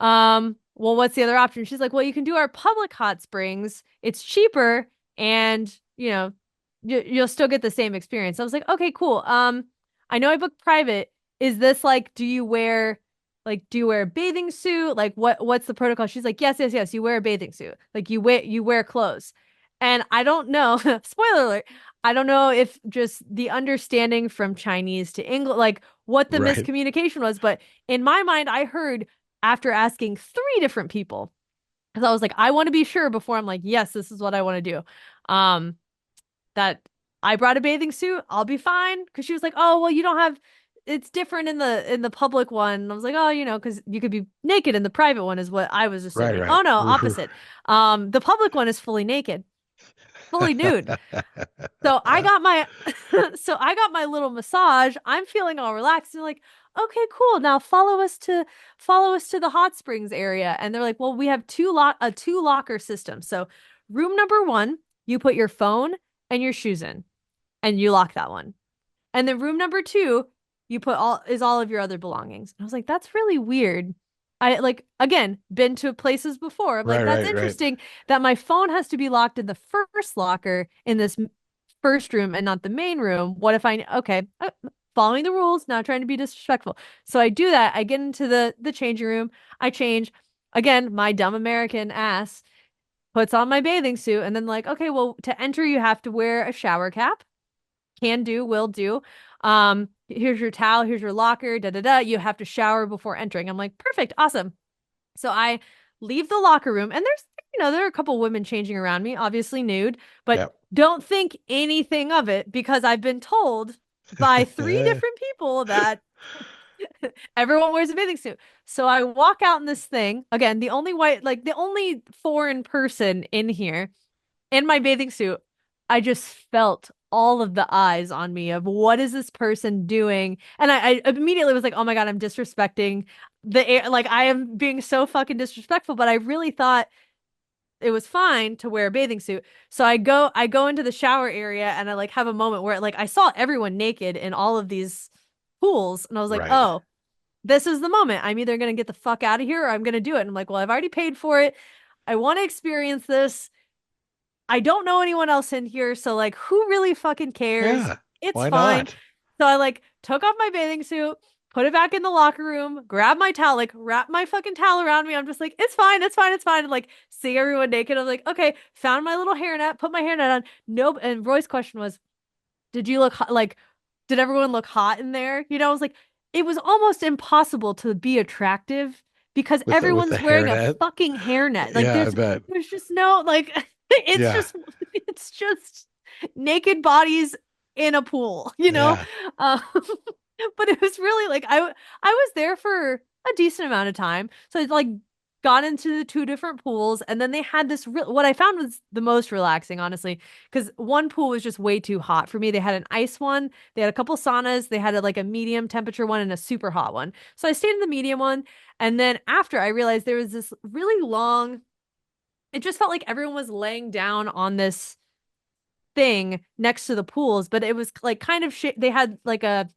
S2: Well, what's the other option? She's like, well, you can do our public hot springs. It's cheaper and, you'll still get the same experience. I was like, okay, cool. I know I booked private. Is this like, do you wear a bathing suit? Like what's the protocol? She's like, yes, yes, yes, you wear a bathing suit. Like you wear clothes. And I don't know, spoiler alert, I don't know if just the understanding from Chinese to English, like what the
S3: Right.
S2: miscommunication was, but in my mind, I heard after asking three different people, because I was like, I want to be sure before I'm like, yes, this is what I want to do. Um, that I brought a bathing suit, I'll be fine. Because she was like, oh, well, you don't have. It's different in the public one. And I was like, oh, because you could be naked in the private one is what I was
S3: Right.
S2: assuming.
S3: Right.
S2: Oh no, opposite. The public one is fully naked, fully nude. So I got my so I got my little massage. I'm feeling all relaxed. And they're like, okay, cool. Now follow us to the hot springs area. And they're like, well, we have a two locker system. So room number one, you put your phone and your shoes in, and you lock that one. And then room number two, you put all of your other belongings. And I was like, that's really weird. I like again been to places before. I'm like,
S3: Right.
S2: that's
S3: Right. Right.
S2: interesting that my phone has to be locked in the first locker in this first room and not the main room? What if okay, following the rules, not trying to be disrespectful. So I do that. I get into the changing room. I change. Again, my dumb American ass puts on my bathing suit and then like, okay, well, to enter you have to wear a shower cap. Can do, will do. Here's your towel, here's your locker, da da da. You have to shower before entering. I'm like, perfect, awesome. So I leave the locker room and there are a couple women changing around me, obviously nude, but
S3: Yep.
S2: don't think anything of it because I've been told by 3 different people that everyone wears a bathing suit. So I walk out in this thing, again, the only foreign person in here in my bathing suit. I just felt all of the eyes on me of what is this person doing? And I immediately was like, oh my God, I'm disrespecting the air. Like I am being so fucking disrespectful, but I really thought it was fine to wear a bathing suit. So I go into the shower area and I like have a moment where like I saw everyone naked in all of these pools and I was like,
S3: Right.
S2: oh, this is the moment. I'm either going to get the fuck out of here or I'm going to do it. And I'm like, well, I've already paid for it. I want to experience this. I don't know anyone else in here, so like who really fucking cares?
S3: Yeah.
S2: It's
S3: Why
S2: fine.
S3: not?
S2: So I like took off my bathing suit, put it back in the locker room, grabbed my towel, like wrap my fucking towel around me. I'm just like, it's fine, it's fine, it's fine. And, like seeing everyone naked, I'm like, okay, found my little hairnet, put my hairnet on. Nope. And Roy's question was, did you look hot? Like, did everyone look hot in there? I was like, it was almost impossible to be attractive because
S3: With the
S2: everyone's wearing a
S3: hairnet?
S2: fucking hairnet. Like
S3: Yeah, I bet.
S2: there's just no like
S3: Yeah.
S2: it's just naked bodies in a pool,
S3: Yeah.
S2: Um, but it was really like I was there for a decent amount of time. So I like got into the 2 different pools and then they had this what I found was the most relaxing, honestly, because one pool was just way too hot for me. They had an ice one, they had a couple saunas, they had like a medium temperature one and a super hot one. So I stayed in the medium one. And then after I realized there was this really long, it just felt like everyone was laying down on this thing next to the pools, but it was like kind of they had like a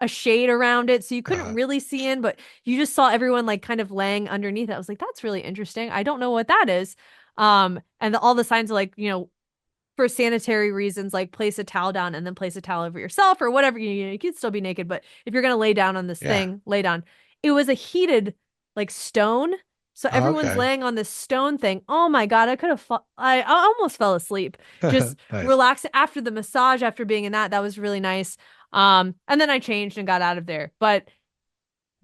S2: shade around it, so you couldn't really see in, but you just saw everyone like kind of laying underneath it. I was like, that's really interesting. I don't know what that is. And all the signs are like, for sanitary reasons, like place a towel down and then place a towel over yourself or whatever. You can still be naked, but if you're gonna lay down on this thing, lay down. It was a heated like stone. So everyone's
S3: Okay.
S2: laying on this stone thing. Oh my God, I almost fell asleep. Just
S3: Nice.
S2: relax after the massage, after being in that. That was really nice. And then I changed and got out of there. But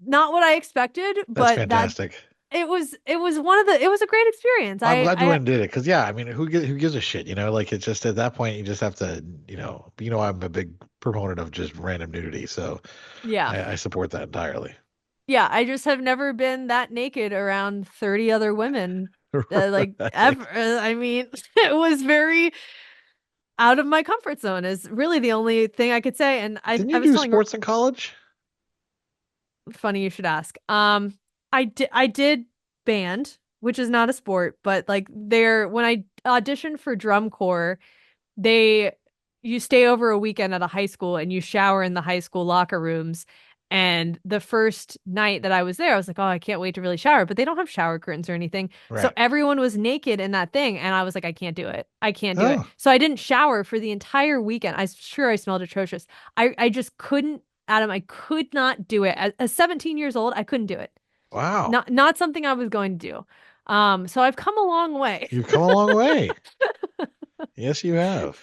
S2: not what I expected,
S3: That's
S2: but
S3: fantastic.
S2: it was it was a great experience.
S3: I'm glad you went and did it because I mean, who gives a shit? Like it's just at that point you just have to, I'm a big proponent of just random nudity, so
S2: yeah.
S3: I support that entirely.
S2: Yeah, I just have never been that naked around 30 other women, like
S3: Right.
S2: ever. I mean, it was very out of my comfort zone is really the only thing I could say. And
S3: Didn't
S2: I
S3: you
S2: was
S3: do
S2: telling
S3: sports in college?
S2: funny you should ask. I did band, which is not a sport, but like when I auditioned for drum corps, you stay over a weekend at a high school and you shower in the high school locker rooms. And the first night that I was there, I was like, oh, I can't wait to really shower. But they don't have shower curtains or anything. So
S3: Right.
S2: everyone was naked in that thing. And I was like, I can't do it. I can't do it.
S3: Oh.
S2: So I didn't shower for the entire weekend. I'm sure I smelled atrocious. I just couldn't, Adam, I could not do it. At 17 years old, I couldn't do it.
S3: Wow.
S2: Not something I was going to do. So I've come a long way.
S3: You've come a long way. Yes, you have.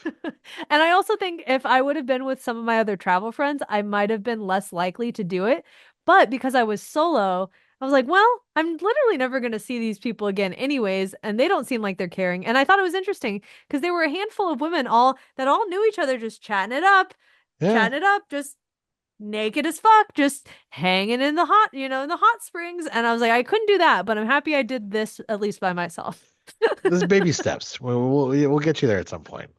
S2: And I also think if I would have been with some of my other travel friends, I might have been less likely to do it. But because I was solo, I was like, well, I'm literally never going to see these people again anyways, and they don't seem like they're caring. And I thought it was interesting because there were a handful of women that all knew each other, just chatting it up, just naked as fuck, just hanging in the hot springs. And I was like, I couldn't do that, but I'm happy I did this at least by myself.
S3: This is baby steps. We'll get you there at some point.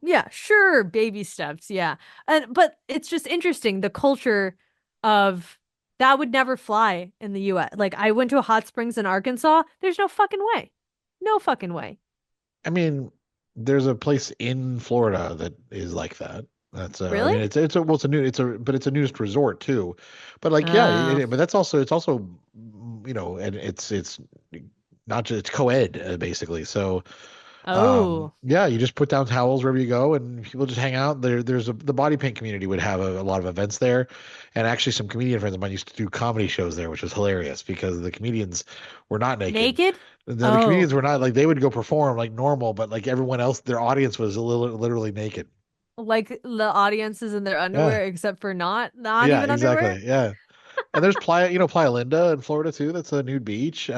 S2: Yeah, sure, baby steps, yeah. But it's just interesting the culture of that would never fly in the US. Like I went to a hot springs in Arkansas. There's no fucking way. No fucking way.
S3: I mean, there's a place in Florida that is like that. That's
S2: Really?
S3: I mean, it's a nudist resort too. But like, yeah, but it's also and it's not just it's co-ed basically. So
S2: Oh,
S3: Yeah, you just put down towels wherever you go, and people just hang out. The body paint community would have a lot of events there, and actually some comedian friends of mine used to do comedy shows there, which was hilarious because the comedians were not naked.
S2: naked?
S3: The
S2: Oh,
S3: comedians were not like they would go perform like normal, but like everyone else, their audience was literally naked.
S2: like the audience is in their
S3: Yeah,
S2: underwear except for not
S3: yeah,
S2: even underwear?
S3: exactly. Yeah, and there's Playa Linda in Florida too. That's a nude beach.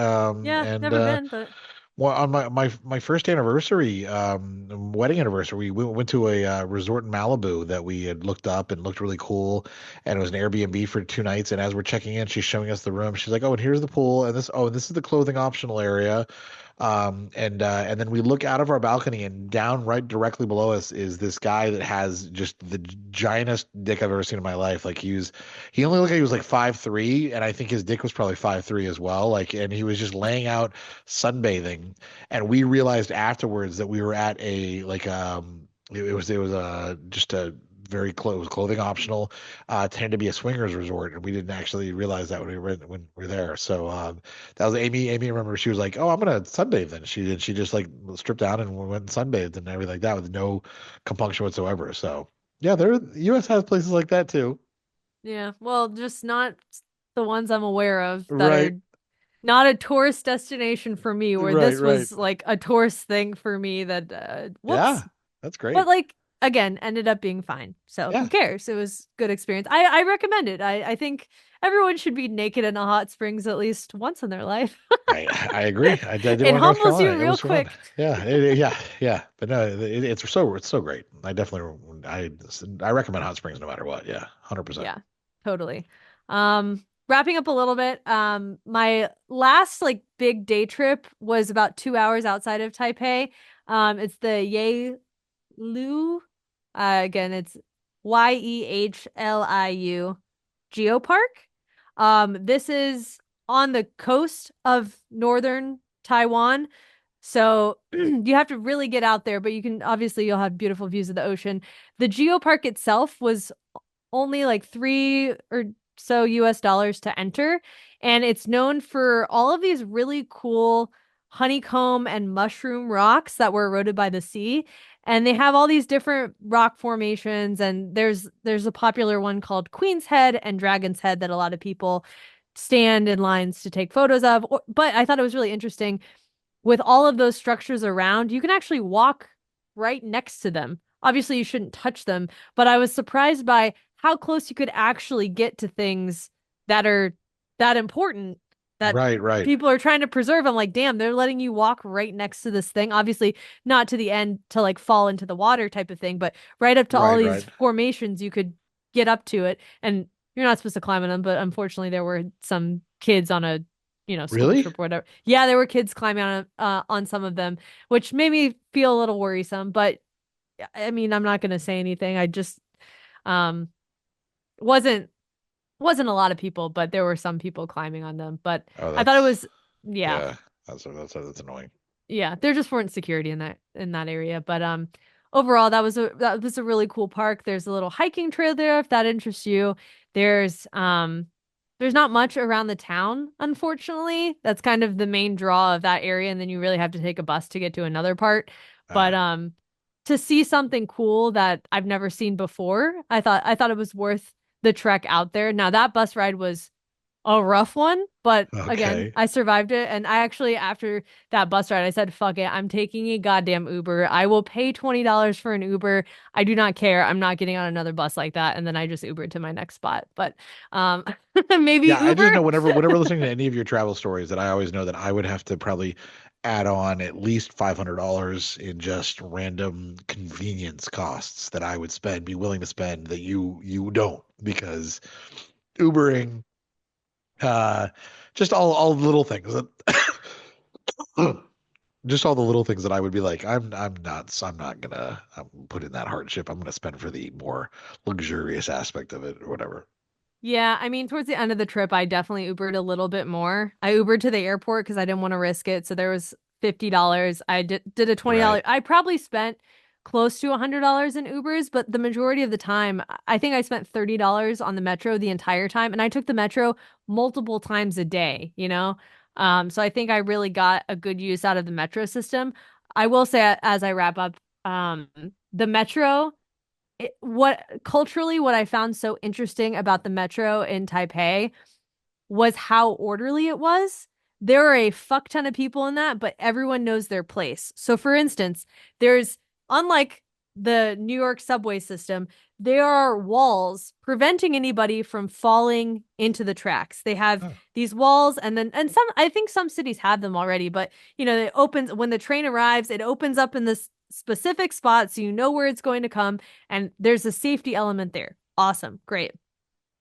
S2: Yeah,
S3: And
S2: never been, but
S3: Well, on my first anniversary, wedding anniversary, we went to a resort in Malibu that we had looked up and looked really cool, and it was an Airbnb for 2 nights. And as we're checking in, she's showing us the room. She's like, "Oh, and here's the pool, and this is the clothing optional area." And then we look out of our balcony, and down right directly below us is this guy that has just the giantest dick I've ever seen in my life. Like he only looked like he was like 5'3", and I think his dick was probably 5'3" as well. Like, and he was just laying out sunbathing, and we realized afterwards that we were at a like it was just a very close clothing optional, tended to be a swingers resort, and we didn't actually realize that when we were there. So that was Amy. Amy, remember, she was like, "Oh, I'm gonna sunbathe." Then she just like stripped down and went and sunbathed and everything like that with no compunction whatsoever. So yeah, U.S. has places like that too.
S2: yeah, well, just not the ones I'm aware of that
S3: Right,
S2: are not a tourist destination for me, where
S3: right,
S2: this
S3: right.
S2: was like a tourist thing for me that
S3: Yeah,
S2: whoops.
S3: that's
S2: But
S3: great.
S2: like again, ended up being fine. So who
S3: Yeah,
S2: cares? It was good experience. I recommend it. I think everyone should be naked in a hot springs at least once in their life.
S3: I agree. I did
S2: It
S3: one in North
S2: humbles you
S3: Carolina. It
S2: real
S3: was fun.
S2: quick.
S3: Yeah, yeah, yeah. But no, it's so great. I definitely I recommend hot springs no matter what. Yeah, 100%.
S2: Yeah, totally. Wrapping up a little bit, my last like big day trip was about 2 hours outside of Taipei. It's the Yehlu. Again, it's Yehliu Geopark. This is on the coast of northern Taiwan. So you have to really get out there, but you can obviously you'll have beautiful views of the ocean. The geopark itself was only like three or so US dollars to enter. And it's known for all of these really cool honeycomb and mushroom rocks that were eroded by the sea. And they have all these different rock formations. And there's a popular one called Queen's Head and Dragon's Head that a lot of people stand in lines to take photos of. But I thought it was really interesting with all of those structures around, you can actually walk right next to them. Obviously, you shouldn't touch them, but I was surprised by how close you could actually get to things that are that important that
S3: Right, right,
S2: people are trying to preserve. I'm like, damn, they're letting you walk right next to this thing. Obviously, not to the end to like fall into the water type of thing, but right up to all
S3: right,
S2: these
S3: right.
S2: formations, you could get up to it. And you're not supposed to climb on them, but unfortunately, there were some kids on a school
S3: Really?
S2: trip or whatever. Yeah, there were kids climbing on some of them, which made me feel a little worrisome. But I mean, I'm not gonna say anything. I just um wasn't wasn't a lot of people, but there were some people climbing on them. But
S3: Oh,
S2: I thought it was yeah,
S3: yeah. That's annoying.
S2: yeah. There just weren't security in that area. But overall that was a really cool park. There's a little hiking trail there if that interests you. There's there's not much around the town, unfortunately. That's kind of the main draw of that area, and then you really have to take a bus to get to another part. But
S3: Uh,
S2: to see something cool that I've never seen before, I thought it was worth the trek out there. Now that bus ride was a rough one, but again,
S3: okay.
S2: I survived it. And I actually, after that bus ride, I said, fuck it, I'm taking a goddamn Uber. I will pay $20 for an Uber. I do not care. I'm not getting on another bus like that. And then I just Ubered to my next spot. But maybe
S3: Yeah, I just
S2: Uber.
S3: know whenever listening to any of your travel stories that I always know that I would have to probably add on at least $500 in just random convenience costs that I would be willing to spend that you don't because Ubering, uh, just all the little things that just all the little things that I would be like, I'm not gonna put in that hardship. I'm gonna spend for the more luxurious aspect of it or whatever.
S2: Yeah, I mean, towards the end of the trip, I definitely Ubered a little bit more. I Ubered to the airport because I didn't want to risk it. So there was $50. I did a $20.
S3: Right.
S2: I probably spent close to $100 in Ubers, but the majority of the time, I think I spent $30 on the metro the entire time. And I took the metro multiple times a day, you know? So I think I really got a good use out of the metro system. I will say as I wrap up, the metro, what I found so interesting about the metro in Taipei was how orderly it was. There are a fuck ton of people in that, but everyone knows their place. So, for instance, there's, unlike the New York subway system, there are walls preventing anybody from falling into the tracks. They have
S3: Oh,
S2: these walls, and some, I think some cities have them already, but it opens when the train arrives, it opens up in this specific spot so you know where it's going to come, and there's a safety element there. Awesome, great.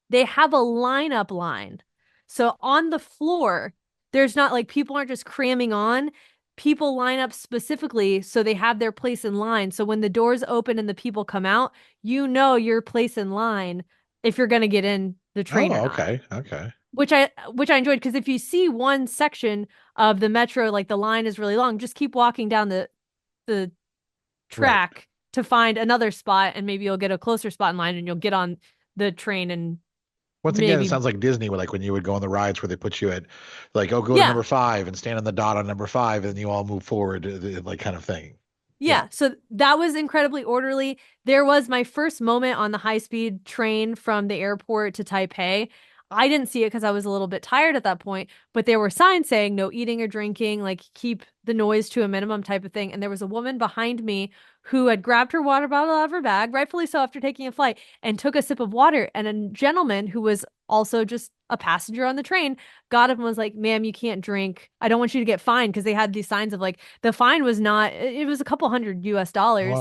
S2: They have a lineup line. So on the floor, there's not like people aren't just cramming on. People line up specifically so they have their place in line. So when the doors open and the people come out, you know your place in line if you're going to get in the train or not.
S3: okay, okay.
S2: Which I enjoyed, because if you see one section of the metro, like the line is really long, just keep walking down the
S3: Right.
S2: track to find another spot, and maybe you'll get a closer spot in line and you'll get on the train and
S3: Once again, it
S2: maybe.
S3: sounds like Disney, where like when you would go on the rides where they put you at, like, oh, go to
S2: Yeah.
S3: number 5 and stand on the dot on number 5, and you all move forward, like kind of thing. Yeah.
S2: Yeah, so that was incredibly orderly. There was my first moment on the high-speed train from the airport to Taipei. I didn't see it because I was a little bit tired at that point, but there were signs saying no eating or drinking, like keep the noise to a minimum type of thing. And there was a woman behind me who had grabbed her water bottle out of her bag, rightfully so after taking a flight, and took a sip of water. And a gentleman who was also just a passenger on the train got up and was like, "Ma'am, you can't drink. I don't want you to get fined," because they had these signs of like the fine was not, it was a couple hundred US dollars.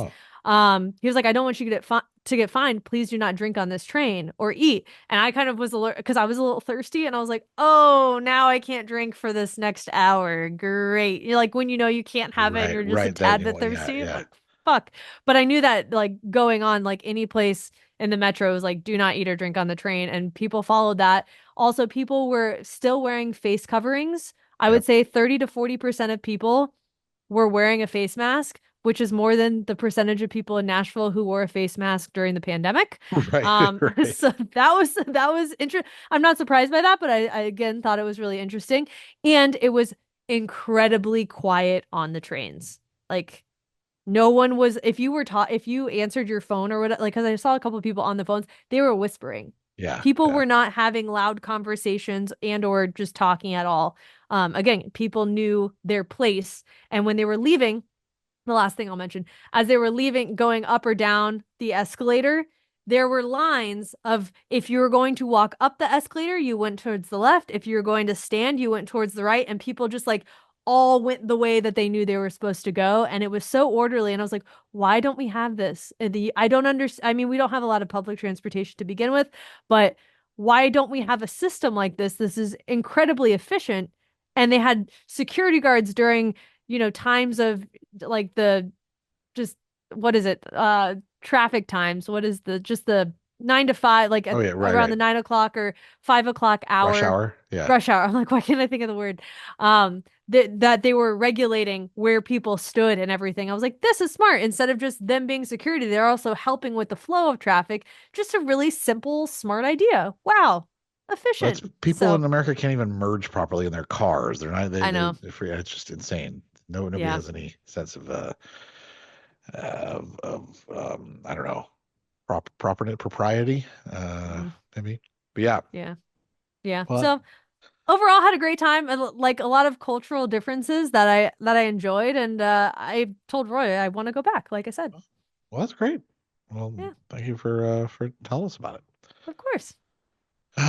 S3: Wow.
S2: He was like, "I don't want you to get fined. Please do not drink on this train or eat." And I kind of was alert because I was a little thirsty, and I was like, "Oh, now I can't drink for this next hour. Great." You're like, when you know you can't have it and
S3: Right,
S2: you're just a
S3: right. That
S2: tad
S3: you
S2: bit
S3: want, yeah,
S2: thirsty, I'm
S3: yeah.
S2: like, fuck. But I knew that like going on, like any place in the metro was like, do not eat or drink on the train, and people followed that. Also, people were still wearing face coverings. I would
S3: Yep.
S2: say 30 to 40% of people were wearing a face mask, which is more than the percentage of people in Nashville who wore a face mask during the pandemic.
S3: Right, right.
S2: So that was interesting. I'm not surprised by that, but I again thought it was really interesting. And it was incredibly quiet on the trains. Like no one was, if you answered your phone or whatever, like, because I saw a couple of people on the phones, they were whispering.
S3: Yeah,
S2: People
S3: yeah.
S2: were not having loud conversations and or just talking at all. Again, people knew their place. And when they were leaving, the last thing I'll mention, as they were leaving, going up or down the escalator, there were lines of, if you were going to walk up the escalator, you went towards the left. If you were going to stand, you went towards the right. And people just like all went the way that they knew they were supposed to go. And it was so orderly. And I was like, why don't we have this? I don't understand. I mean, we don't have a lot of public transportation to begin with, but why don't we have a system like this? This is incredibly efficient. And they had security guards during, times of like the just, what is it, traffic times, what is the just the 9 to 5, like
S3: Oh yeah, right,
S2: around
S3: right.
S2: the 9 o'clock or 5 o'clock
S3: Rush
S2: hour.
S3: hour. Yeah.
S2: Rush hour. I'm like, why can't I think of the word? That they were regulating where people stood and everything. I was like, this is smart. Instead of just them being security, they're also helping with the flow of traffic. Just a really simple, smart idea. Wow.
S3: That's
S2: Efficient.
S3: people
S2: So
S3: in America can't even merge properly in their cars. They're not
S2: I know.
S3: they're free. It's just insane. Nobody
S2: Yeah.
S3: has any sense of I don't know, propriety,
S2: Mm,
S3: maybe. But yeah,
S2: yeah. Yeah.
S3: well,
S2: So overall had a great time, and like a lot of cultural differences that I enjoyed, and I told Roy I want to go back, like I said.
S3: well, that's great. Well,
S2: Yeah,
S3: thank you for telling us about it.
S2: of course.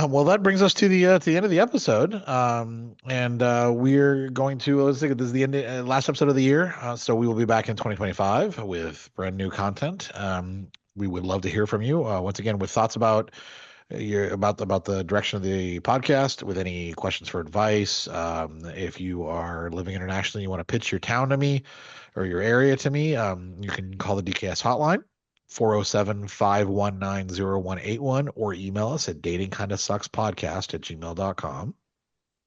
S3: Well, that brings us to the end of the episode, and we're going to, let's think, this is the end, last episode of the year, so we will be back in 2025 with brand new content. We would love to hear from you, once again, with thoughts about about the direction of the podcast, with any questions for advice. If you are living internationally, you want to pitch your town to me or your area to me, you can call the DKS hotline, 407-519-0181, or email us at datingkindasuckspodcast@gmail.com.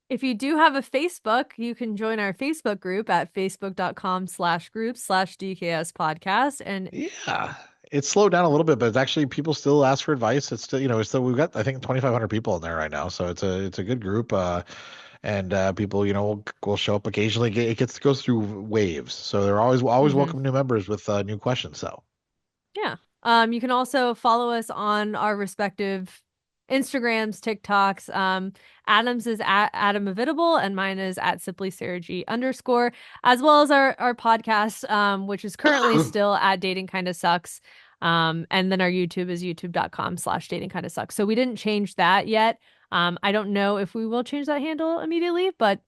S2: If you do have a Facebook, you can join our Facebook group at facebook.com/group/DKS podcast. And
S3: Yeah. It's slowed down a little bit, but it's actually, people still ask for advice. It's still, it's still, we've got, I think, 2,500 people in there right now. So it's a good group. and people, will show up occasionally. It goes through waves, so they're always welcome new members with new questions. So
S2: yeah. You can also follow us on our respective Instagrams, TikToks. Adam's is at Adam Heavitable and mine is at simply Sarah G _, as well as our podcast, which is currently still at Dating Kinda Sucks. And then our YouTube is youtube.com/dating kinda sucks. So we didn't change that yet. I don't know if we will change that handle immediately, but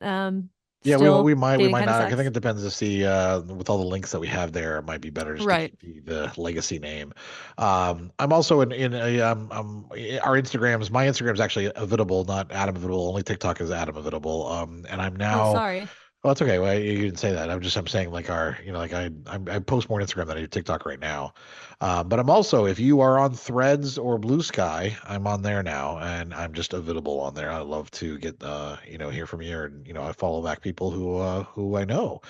S3: yeah,
S2: still
S3: we might
S2: Dating
S3: not.
S2: Kinda
S3: I think
S2: Sucks.
S3: it depends to see with all the links that we have there. It might be better just to
S2: Right.
S3: keep the legacy name. I'm also in our Instagrams. My Instagram is actually Avitable, not Adam Heavitable. Only TikTok is Adam Heavitable. And I'm
S2: Oh,
S3: now.
S2: sorry.
S3: Oh, it's okay. Well, you didn't say that. I'm saying like I post more on Instagram than I do TikTok right now. But I'm also, if you are on Threads or Blue Sky, I'm on there now, and I'm just Avitable on there. I love to get hear from you, and I follow back people who I know.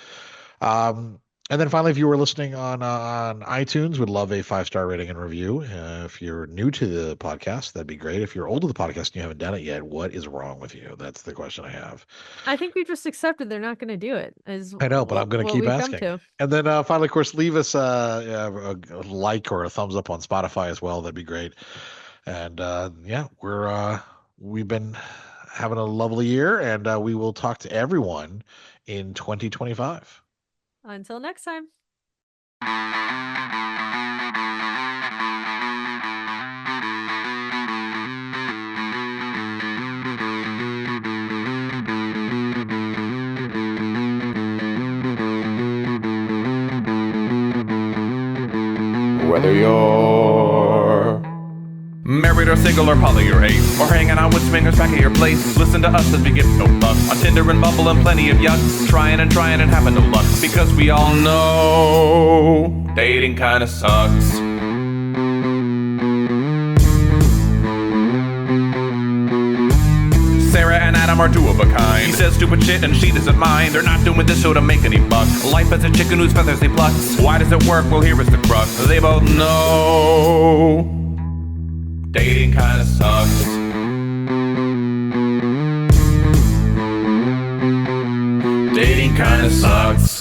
S3: And then finally, if you were listening on iTunes, would love a 5-star rating and review. If you're new to the podcast, that'd be great. If you're old to the podcast and you haven't done it yet, what is wrong with you? That's the question I have.
S2: I think we just accepted they're not going to do it.
S3: I know, but I'm going to keep asking. And then finally, of course, leave us a like or a thumbs up on Spotify as well. That'd be great. And we've been having a lovely year, and we will talk to everyone in 2025.
S2: Until next time.
S1: Whether you're married or single or poly or ace, or hanging out with swingers back at your place, listen to us as we give no fuck on Tinder and Bumble and plenty of yucks, trying and having no luck, because we all know dating kinda sucks. Sarah and Adam are 2 of a kind. He says stupid shit and she doesn't mind. They're not doing this show to make any buck. Life as a chicken whose feathers they pluck. Why does it work? Well, here is the crux. They both know dating kinda sucks. Dating kinda sucks.